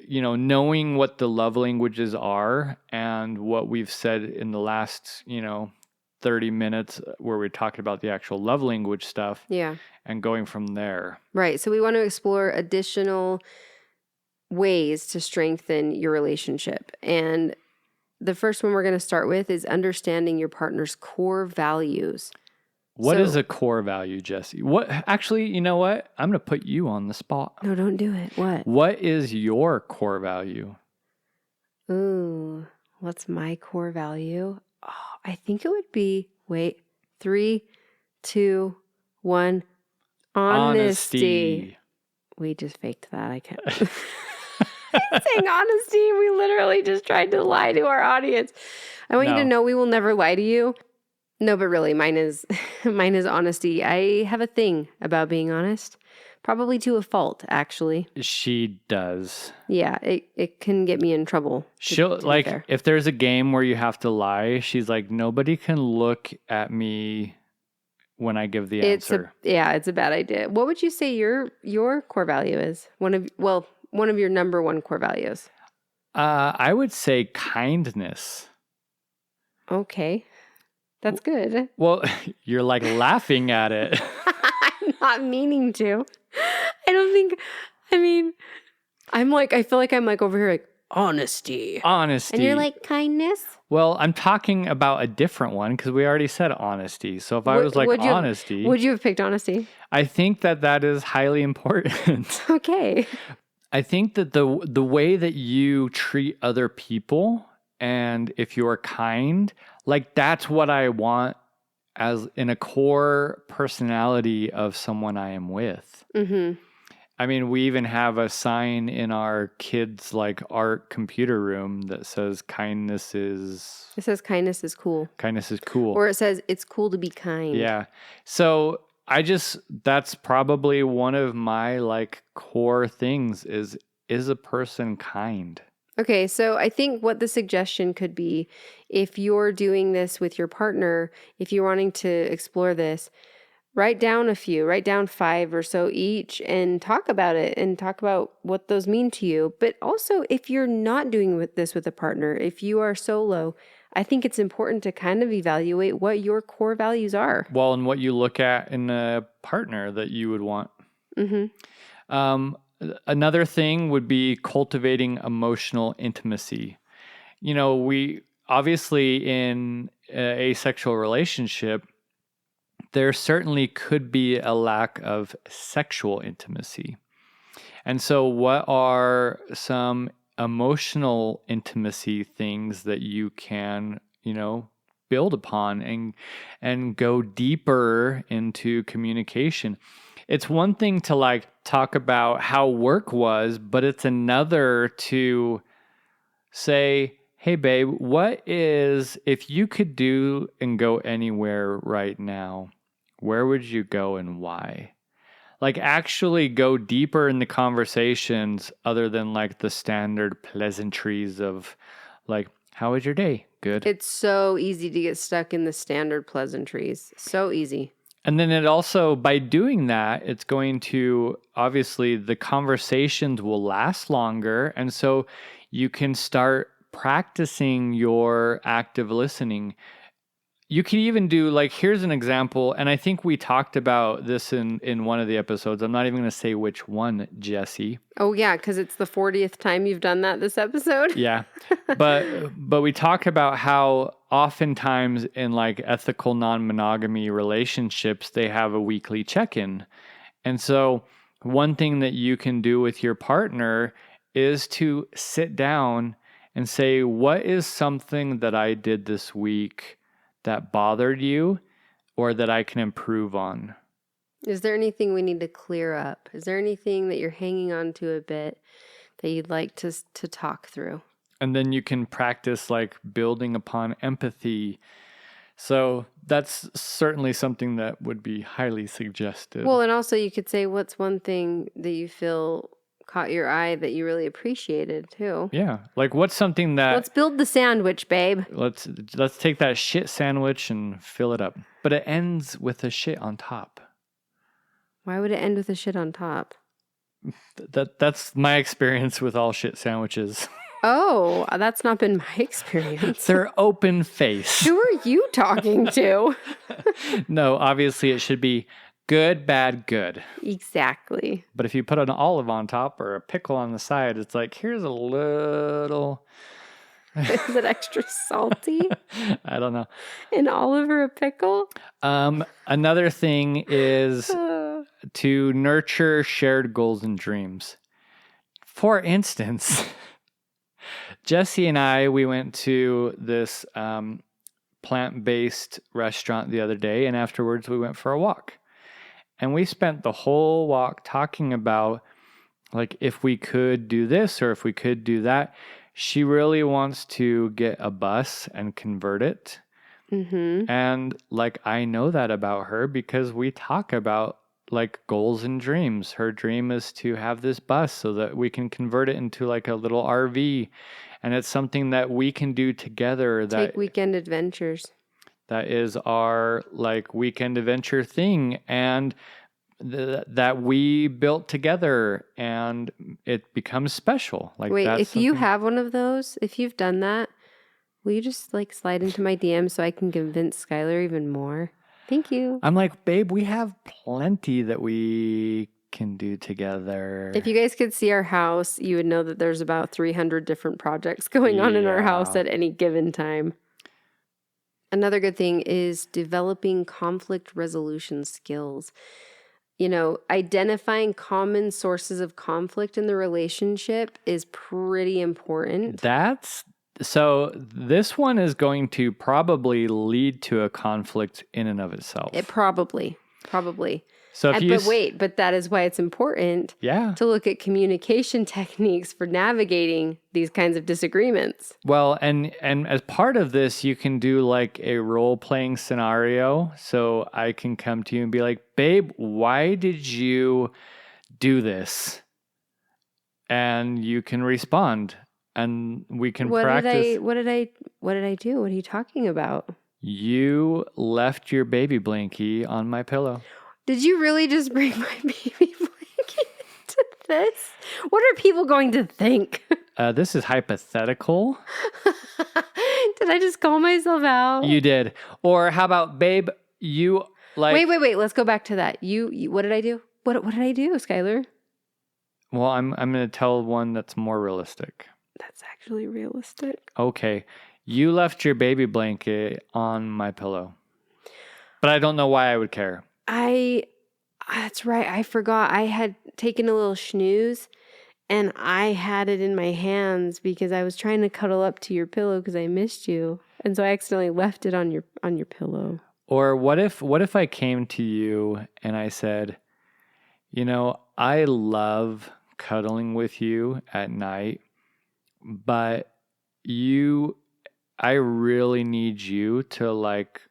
knowing what the love languages are and what we've said in the last, 30 minutes where we're talking about the actual love language stuff. Yeah. And going from there. Right. So we want to explore additional ways to strengthen your relationship. And the first one we're going to start with is understanding your partner's core values. What is a core value, Jesse? What actually, you know what? I'm going to put you on the spot. No, don't do it. What? What is your core value? Ooh, what's my core value? Oh, I think it would be, 3, 2, 1, honesty. We just faked that. I can't. Saying honesty, we literally just tried to lie to our audience. I want you to know we will never lie to you. No, but really, mine is honesty. I have a thing about being honest, probably to a fault, actually. She does. Yeah, it can get me in trouble. She'll like if there's a game where you have to lie, she's like, nobody can look at me when I give the answer. It's a bad idea. What would you say your core value is? One of your number one core values. I would say kindness. Okay. That's good. Well, you're like laughing at it. I'm not meaning to. I feel like I'm like over here like, honesty. Honesty. And you're like, kindness? Well, I'm talking about a different one because we already said honesty. So if I was like honesty. Would you have picked honesty? I think that is highly important. Okay. I think that the way that you treat other people, and if you're kind, like that's what I want as in a core personality of someone I am with. Mm-hmm. I mean, we even have a sign in our kids' like art computer room that says kindness is... It says kindness is cool. Kindness is cool. Or it says it's cool to be kind. Yeah. So that's probably one of my like core things is a person kind? Okay, so I think what the suggestion could be, if you're doing this with your partner, if you're wanting to explore this, write down 5 or so each and talk about it and talk about what those mean to you. But also, if you're not doing this with a partner, if you are solo, I think it's important to kind of evaluate what your core values are. Well, and what you look at in a partner that you would want. Mm-hmm. Another thing would be cultivating emotional intimacy. You know, we obviously in an asexual relationship, there certainly could be a lack of sexual intimacy. And so what are some emotional intimacy things that you can, build upon and go deeper into communication? It's one thing to like talk about how work was, but it's another to say, hey babe, if you could do and go anywhere right now, where would you go and why? Like actually go deeper in the conversations other than like the standard pleasantries of like, how was your day? Good. It's so easy to get stuck in the standard pleasantries. So easy. And then it also, by doing that, it's going to, obviously, the conversations will last longer. And so you can start practicing your active listening. You can even do, like, here's an example. And I think we talked about this in one of the episodes. I'm not even going to say which one, Jesse. Oh, yeah, because it's the 40th time you've done that this episode. Yeah. But we talk about how oftentimes in like ethical non-monogamy relationships, they have a weekly check-in. And so one thing that you can do with your partner is to sit down and say, what is something that I did this week that bothered you or that I can improve on? Is there anything we need to clear up? Is there anything that you're hanging on to a bit that you'd like to talk through? And then you can practice like building upon empathy. So that's certainly something that would be highly suggested. Well, and also you could say, what's one thing that you feel caught your eye that you really appreciated too? Yeah. Like what's something that... Let's build the sandwich, babe. Let's take that shit sandwich and fill it up. But it ends with a shit on top. Why would it end with a shit on top? That's my experience with all shit sandwiches. Oh, that's not been my experience. They're open face. Who are you talking to? No, obviously it should be Good, bad, good. Exactly. But if you put an olive on top or a pickle on the side, it's like, here's a little... Is it extra salty? I don't know. An olive or a pickle? Another thing is Uh, to nurture shared goals and dreams. For instance, Jesse and I, we went to this plant-based restaurant the other day, and afterwards we went for a walk. And we spent the whole walk talking about, like, if we could do this or if we could do that. She really wants to get a bus and convert it. mm-hmm. And, like, I know that about her because we talk about, like, goals and dreams. Her dream is to have this bus so that we can convert it into, like, a little RV. And it's something that we can do together. Take weekend adventures. That is our, like, weekend adventure thing. And that we built together, and it becomes special. Like, Wait, that's if you something... have one of those, if you've done that, will you just like slide into my DM so I can convince Skylar even more? Thank you. I'm like, babe, we have plenty that we can do together. If you guys could see our house, you would know that there's about 300 different projects going on in our house at any given time. Another good thing is developing conflict resolution skills. You know, identifying common sources of conflict in the relationship is pretty important. So this one is going to probably lead to a conflict in and of itself. It probably. So But that is why it's important to look at communication techniques for navigating these kinds of disagreements. Well, and as part of this, you can do like a role-playing scenario. So I can come to you and be like, babe, why did you do this? And you can respond, and we can practice. What did I do? What are you talking about? You left your baby blankie on my pillow. Did you really just bring my baby blanket into this? What are people going to think? This is hypothetical. Did I just call myself out? You did. Or how about, babe, you like... Wait. Let's go back to that. You what did I do? What did I do, Skylar? Well, I'm going to tell one that's more realistic. That's actually realistic. Okay. You left your baby blanket on my pillow. But I don't know why I would care. That's right. I forgot. I had taken a little snooze and I had it in my hands because I was trying to cuddle up to your pillow because I missed you. And so I accidentally left it on your pillow. Or what if I came to you and I said, you know, I love cuddling with you at night, but I really need you to like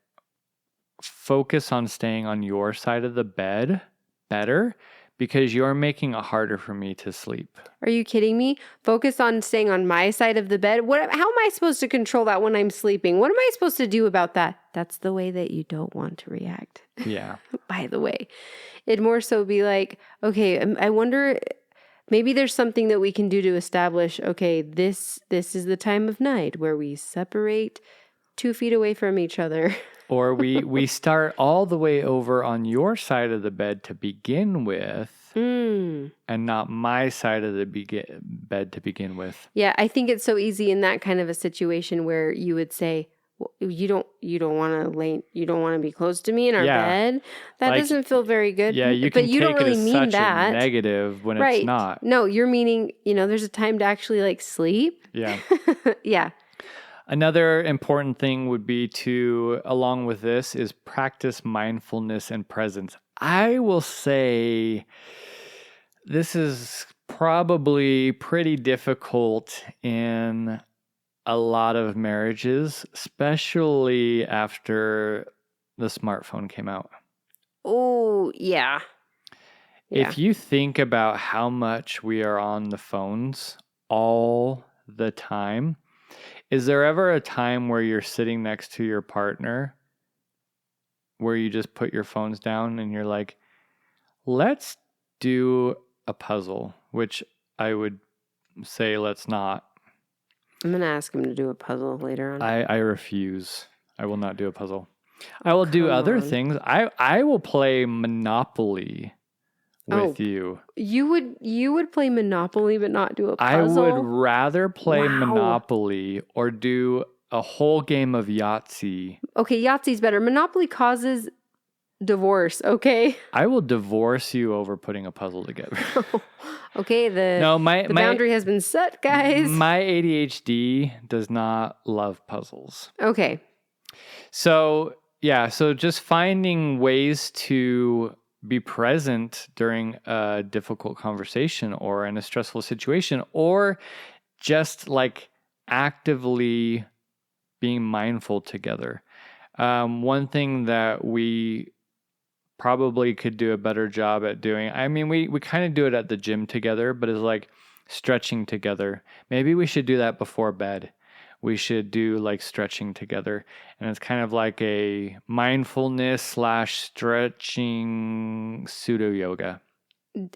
focus on staying on your side of the bed better because you're making it harder for me to sleep. Are you kidding me? Focus on staying on my side of the bed? How am I supposed to control that when I'm sleeping? What am I supposed to do about that? That's the way that you don't want to react. Yeah. By the way, it'd more so be like, okay, I wonder, maybe there's something that we can do to establish, okay, this is the time of night where we separate 2 feet away from each other. Or we start all the way over on your side of the bed to begin with, and not my side of the bed to begin with. Yeah, I think it's so easy in that kind of a situation where you would say, well, you don't want to be close to me in our bed. That like, doesn't feel very good. Yeah, you can take it as such a negative when it's not. No, you're meaning, there's a time to actually like sleep. Yeah. Yeah. Another important thing would be to, along with this, is practice mindfulness and presence. I will say this is probably pretty difficult in a lot of marriages, especially after the smartphone came out. Oh, yeah. If you think about how much we are on the phones all the time, is there ever a time where you're sitting next to your partner where you just put your phones down and you're like, let's do a puzzle, which I would say let's not. I'm going to ask him to do a puzzle later on. I refuse. I will not do a puzzle. I will do Come other on. things. I will play Monopoly with you. You would play Monopoly but not do a I would puzzle? rather play Wow. Monopoly or do a whole game of Yahtzee. Okay, Yahtzee's better. Monopoly causes divorce, okay? I will divorce you over putting a puzzle together. Okay, No, the boundary has been set, guys. my ADHD does not love puzzles. Okay. So, yeah, so just finding ways to be present during a difficult conversation or in a stressful situation, or just like actively being mindful together. One thing that we probably could do a better job at doing, I mean, we kind of do it at the gym together, but it's like stretching together. Maybe we should do that before bed. We should do like stretching together. And it's kind of like a mindfulness / stretching pseudo yoga.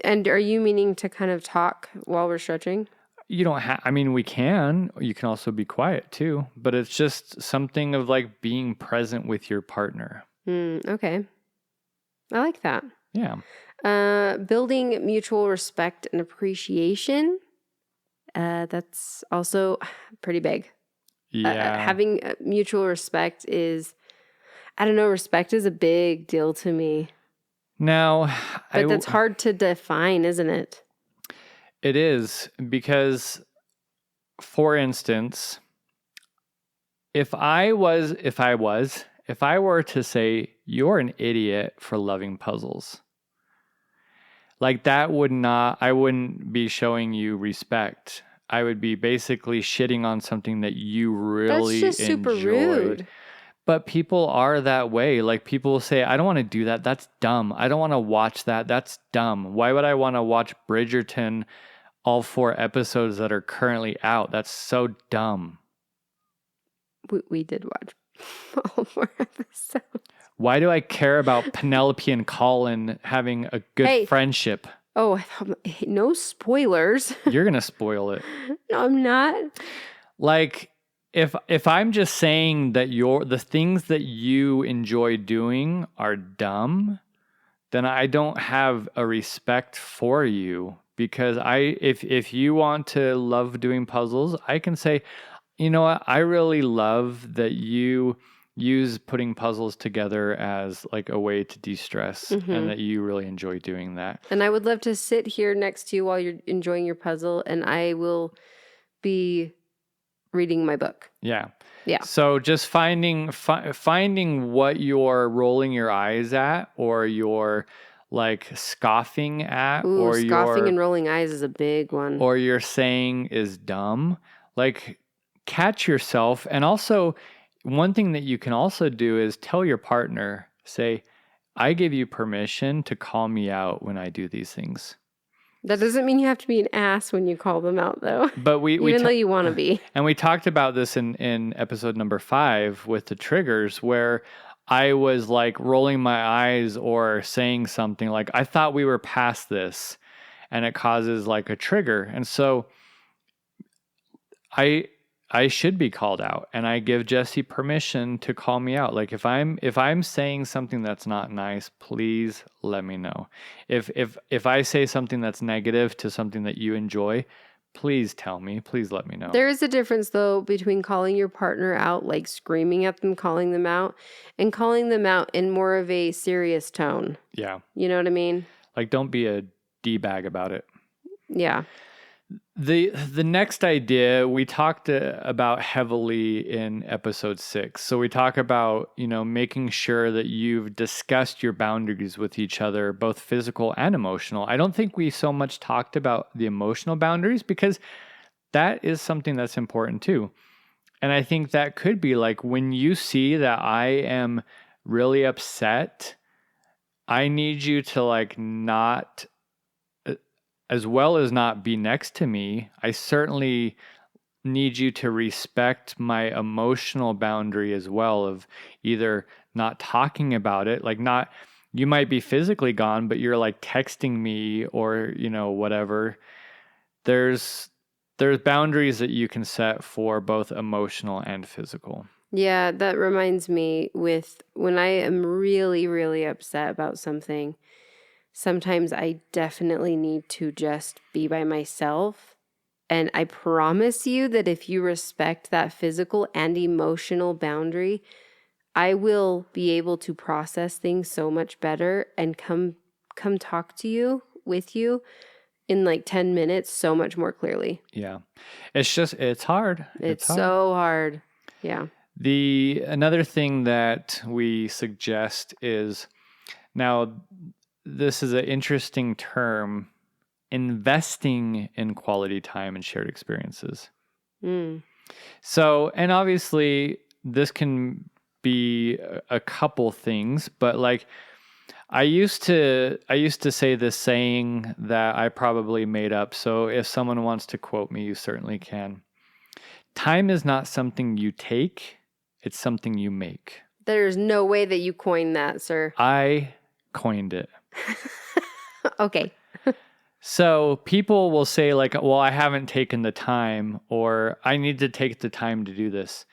And are you meaning to kind of talk while we're stretching? You don't have, I mean, we can. You can also be quiet too, but it's just something of like being present with your partner. Okay. I like that. Yeah. Building mutual respect and appreciation. That's also pretty big. Yeah. Having mutual respect is, I don't know, respect is a big deal to me. Now, But that's hard to define, isn't it? It is, because, for instance, if I were to say you're an idiot for loving puzzles, like that I wouldn't be showing you respect. I would be basically shitting on something that you really That's just super enjoy. rude. But people are that way. Like people will say, I don't want to do that. That's dumb. I don't want to watch that. That's dumb. Why would I want to watch Bridgerton, all 4 episodes that are currently out? That's so dumb. We did watch all 4 episodes. Why do I care about Penelope and Colin having a good friendship? Oh, I thought, no spoilers. You're going to spoil it. No, I'm not. Like, if I'm just saying that the things that you enjoy doing are dumb, then I don't have a respect for you, because if you want to love doing puzzles, I can say, you know what, I really love that you use putting puzzles together as like a way to de-stress, and that you really enjoy doing that. And I would love to sit here next to you while you're enjoying your puzzle, and I will be reading my book. Yeah. Yeah. So just finding what you're rolling your eyes at, or you're like scoffing at, or scoffing and rolling eyes is a big one. Or you're saying is dumb. Like, catch yourself. And also, one thing that you can also do is tell your partner, say, I give you permission to call me out when I do these things. That doesn't mean you have to be an ass when you call them out, though. But even though you want to be. And we talked about this in episode number 5 with the triggers, where I was like rolling my eyes or saying something like, I thought we were past this, and it causes like a trigger. And so I should be called out, and I give Jesse permission to call me out. Like if I'm saying something that's not nice, please let me know. If I say something that's negative to something that you enjoy, please tell me. Please let me know. There is a difference, though, between calling your partner out, like screaming at them, calling them out, and calling them out in more of a serious tone. Yeah. You know what I mean? Like, don't be a D-bag about it. Yeah. The next idea we talked about heavily in episode 6. So we talk about, making sure that you've discussed your boundaries with each other, both physical and emotional. I don't think we so much talked about the emotional boundaries, because that is something that's important too. And I think that could be like, when you see that I am really upset, I need you to like not, as well as not be next to me, I certainly need you to respect my emotional boundary as well, of either not talking about it, like not, you might be physically gone, but you're like texting me or, whatever. There's boundaries that you can set for both emotional and physical. Yeah, that reminds me with when I am really, really upset about something, sometimes I definitely need to just be by myself. And I promise you that if you respect that physical and emotional boundary, I will be able to process things so much better and come talk to you with you in like 10 minutes so much more clearly. Yeah. It's hard. It's It's hard. so hard. Yeah. Another thing that we suggest is, now this is an interesting term, investing in quality time and shared experiences. Mm. So, and obviously this can be a couple things, but like I used to say this saying that I probably made up. So if someone wants to quote me, you certainly can. Time is not something you take, it's something you make. There's no way that you coined that, sir. I coined it. Okay. So people will say like, well, I haven't taken the time, or I need to take the time to do this.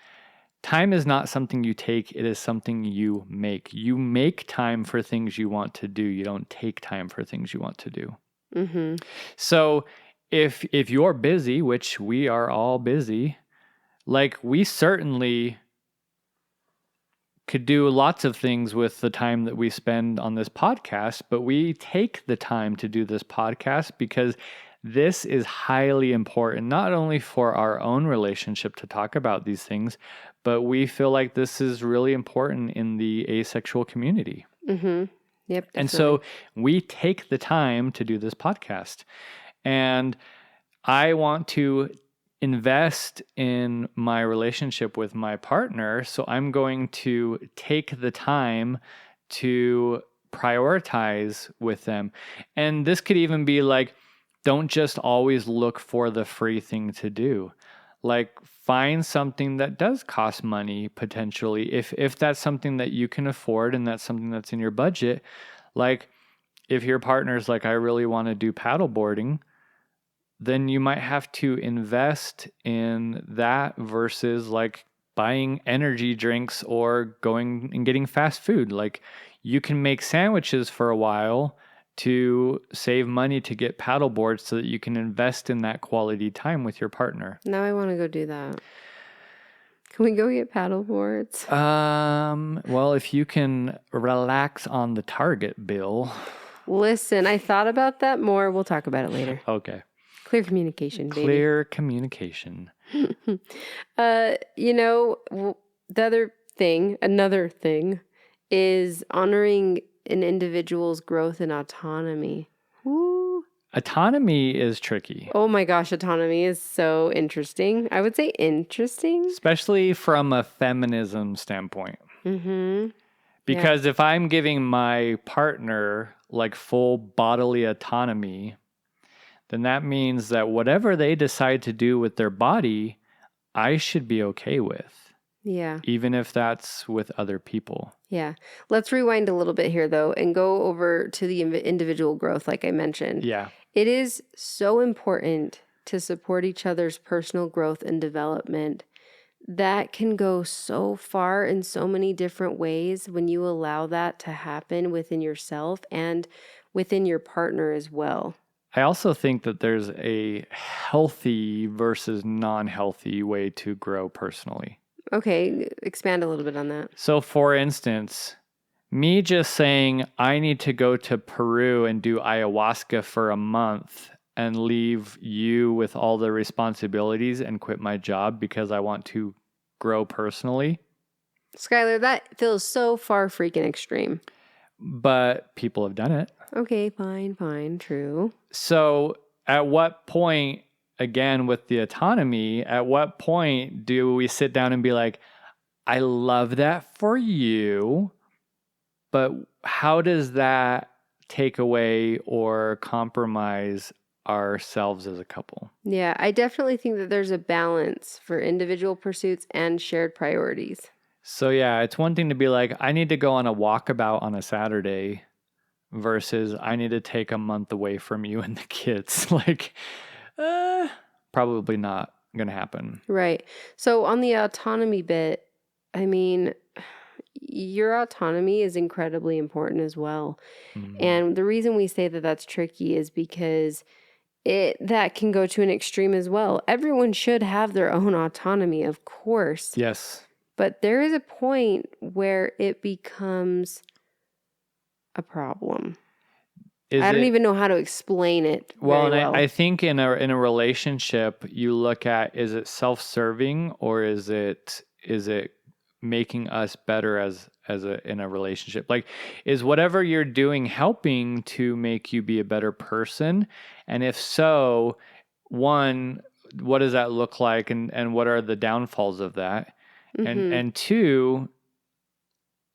Time is not something you take, it is something you make. You make time for things you want to do. You don't take time for things you want to do. Mm-hmm. So if you're busy, which we are all busy, like we certainly could do lots of things with the time that we spend on this podcast, but we take the time to do this podcast because this is highly important, not only for our own relationship to talk about these things, but we feel like this is really important in the asexual community. Mm-hmm. Yep. And definitely. so we take the time to do this podcast. And I want to invest in my relationship with my partner. So I'm going to take the time to prioritize with them. And this could even be like, don't just always look for the free thing to do. Like find something that does cost money potentially. If that's something that you can afford and that's something that's in your budget, like if your partner's like, I really want to do paddleboarding, then you might have to invest in that versus like buying energy drinks or going and getting fast food. Like you can make sandwiches for a while to save money to get paddle boards so that you can invest in that quality time with your partner. Now I want to go do that. Can we go get paddle boards? Well, if you can relax on the Target bill. Listen, I thought about that more. We'll talk about it later. Okay. Clear communication, baby. Clear communication. Another thing is honoring an individual's growth and autonomy. Woo. Autonomy is tricky. Oh my gosh, autonomy is so interesting. I would say interesting. Especially from a feminism standpoint. Mm-hmm. Because if I'm giving my partner like full bodily autonomy, then that means that whatever they decide to do with their body, I should be okay with. Yeah. Even if that's with other people. Yeah. Let's rewind a little bit here, though, and go over to the individual growth, like I mentioned. Yeah. It is so important to support each other's personal growth and development. That can go so far in so many different ways when you allow that to happen within yourself and within your partner as well. I also think that there's a healthy versus non-healthy way to grow personally. Okay, expand a little bit on that. So for instance, me just saying I need to go to Peru and do ayahuasca for a month and leave you with all the responsibilities and quit my job because I want to grow personally. Skylar, that feels so far freaking extreme. But people have done it. Okay, fine, true. So at what point, again, with the autonomy, at what point do we sit down and be like, I love that for you, but how does that take away or compromise ourselves as a couple? Yeah, I definitely think that there's a balance for individual pursuits and shared priorities. So yeah, it's one thing to be like, I need to go on a walkabout on a Saturday versus I need to take a month away from you and the kids. Like, probably not going to happen. Right. So on the autonomy bit, I mean, your autonomy is incredibly important as well. And the reason we say that that's tricky is because that can go to an extreme as well. Everyone should have their own autonomy, of course. Yes. But there is a point where it becomes a problem. I don't even know how to explain it well. very And well. I think in a relationship, you look at, is it self-serving, or is it making us better in a relationship? Like, is whatever you're doing helping to make you be a better person? And if so, one, what does that look like, and what are the downfalls of that? And two,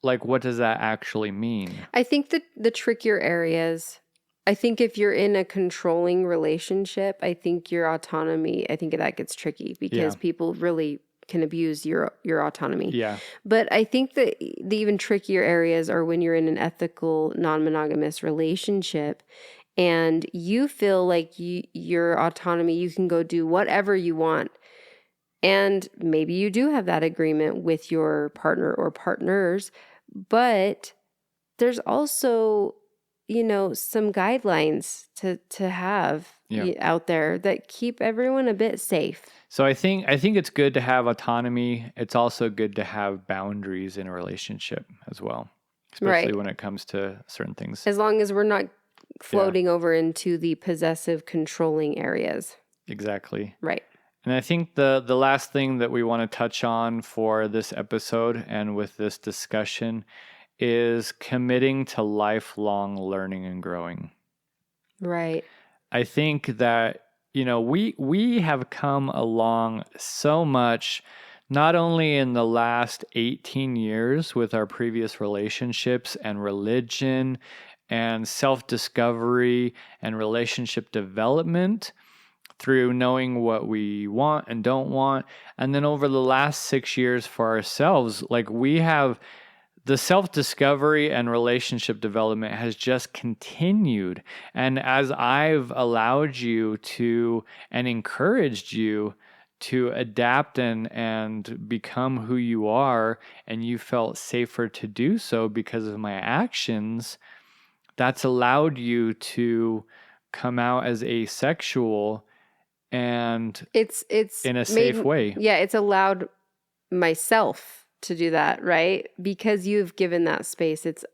like, what does that actually mean? I think that the trickier areas, I think if you're in a controlling relationship, I think your autonomy, I think that gets tricky because people really can abuse your autonomy. Yeah. But I think that the even trickier areas are when you're in an ethical, non-monogamous relationship and you feel like your autonomy, you can go do whatever you want. And maybe you do have that agreement with your partner or partners, but there's also, some guidelines to have out there that keep everyone a bit safe. So I think it's good to have autonomy. It's also good to have boundaries in a relationship as well, especially when it comes to certain things. As long as we're not floating over into the possessive, controlling areas. Exactly. Right. And I think the last thing that we want to touch on for this episode and with this discussion is committing to lifelong learning and growing. Right. I think that, we have come along so much, not only in the last 18 years with our previous relationships and religion and self-discovery and relationship development, through knowing what we want and don't want. And then over the last 6 years for ourselves, like, we have the self-discovery and relationship development has just continued. And as I've allowed you to and encouraged you to adapt and become who you are, and you felt safer to do so because of my actions, that's allowed you to come out as asexual and it's in a safe way. Yeah, it's allowed myself to do that, right? Because you've given that space, it's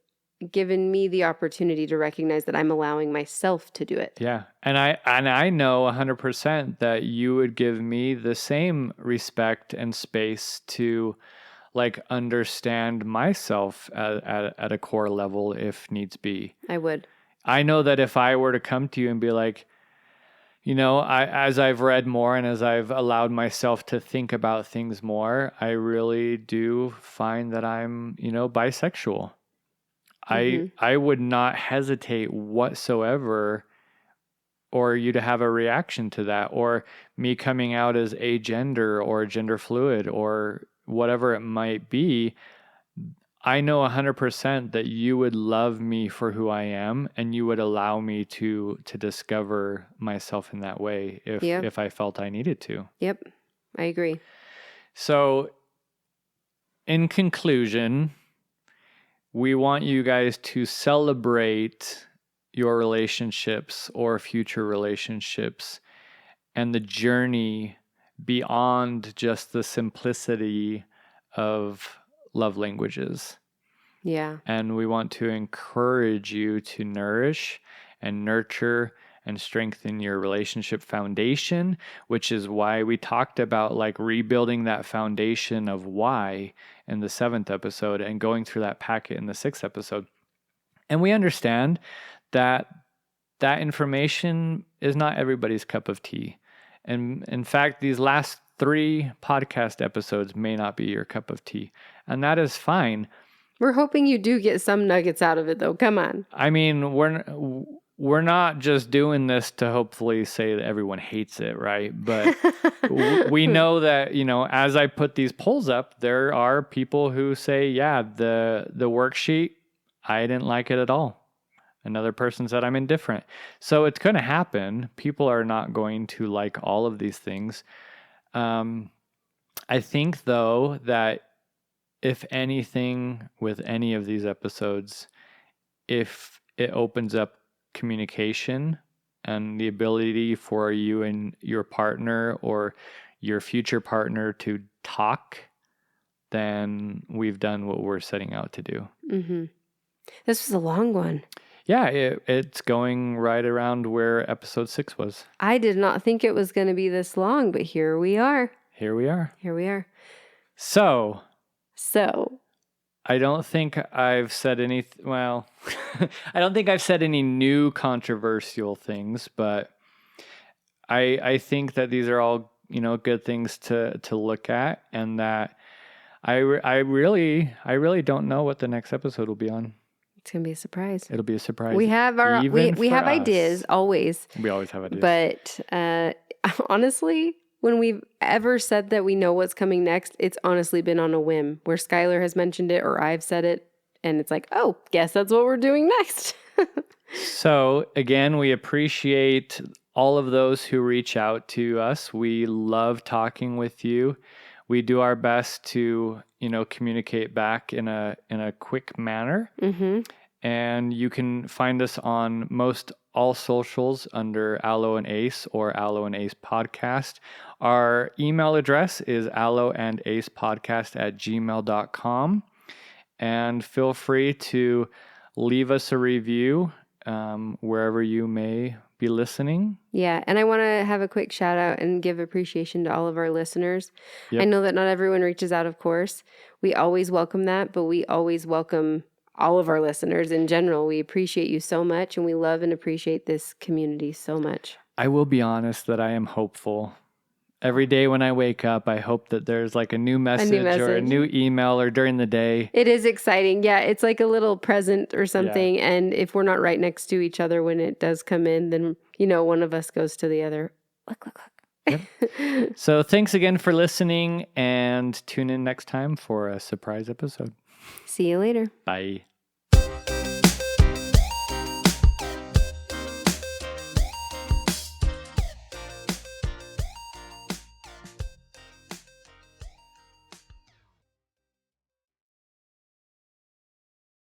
given me the opportunity to recognize that I'm allowing myself to do it. Yeah. And I know 100% that you would give me the same respect and space to, like, understand myself at a core level if needs be. I would. I know that if I were to come to you and be like, as I've read more and as I've allowed myself to think about things more, I really do find that I'm, bisexual. I would not hesitate whatsoever, or you to have a reaction to that, or me coming out as agender or gender fluid or whatever it might be. I know 100% that you would love me for who I am, and you would allow me to discover myself in that way if I felt I needed to. Yep, I agree. So, in conclusion, we want you guys to celebrate your relationships or future relationships and the journey beyond just the simplicity of love languages. Yeah. And we want to encourage you to nourish and nurture and strengthen your relationship foundation, which is why we talked about, like, rebuilding that foundation of why in the 7th episode and going through that packet in the 6th episode. And we understand that information is not everybody's cup of tea. And in fact, these last 3 podcast episodes may not be your cup of tea, and that is fine. We're hoping you do get some nuggets out of it, though. Come on. I mean, we're not just doing this to hopefully say that everyone hates it, right? But we know that, as I put these polls up, there are people who say, yeah, the worksheet, I didn't like it at all. Another person said I'm indifferent. So it's going to happen. People are not going to like all of these things. I think, though, that if anything, with any of these episodes, if it opens up communication and the ability for you and your partner or your future partner to talk, then we've done what we're setting out to do. Mm-hmm. This was a long one. Yeah, it's going right around where episode 6 was. I did not think it was going to be this long, but here we are. Here we are. Here we are. So, So, I don't think I've said any, well, I don't think I've said any new controversial things, but I think that these are all, good things to look at, and that I really don't know what the next episode will be on. it's going to be a surprise. It'll be a surprise. We have our we have ideas always. We always have ideas. But honestly, when we've ever said that we know what's coming next, it's honestly been on a whim where Skylar has mentioned it or I've said it. And it's like, oh, guess that's what we're doing next. So again, we appreciate all of those who reach out to us. We love talking with you. We do our best to, communicate back in a quick manner. Mm-hmm. And you can find us on most all socials under Aloe and Ace or Aloe and Ace Podcast. Our email address is aloeandacepodcast@gmail.com. And feel free to leave us a review wherever you may be listening. Yeah, and I want to have a quick shout out and give appreciation to all of our listeners. Yep. I know that not everyone reaches out, of course. We always welcome that, but we always welcome all of our listeners in general. We appreciate you so much, and we love and appreciate this community so much. I will be honest that I am hopeful. Every day when I wake up, I hope that there's like a new message or a new email or during the day. It is exciting. Yeah, it's like a little present or something. Yeah. And if we're not right next to each other when it does come in, then, one of us goes to the other. Look. Yep. So thanks again for listening, and tune in next time for a surprise episode. See you later. Bye.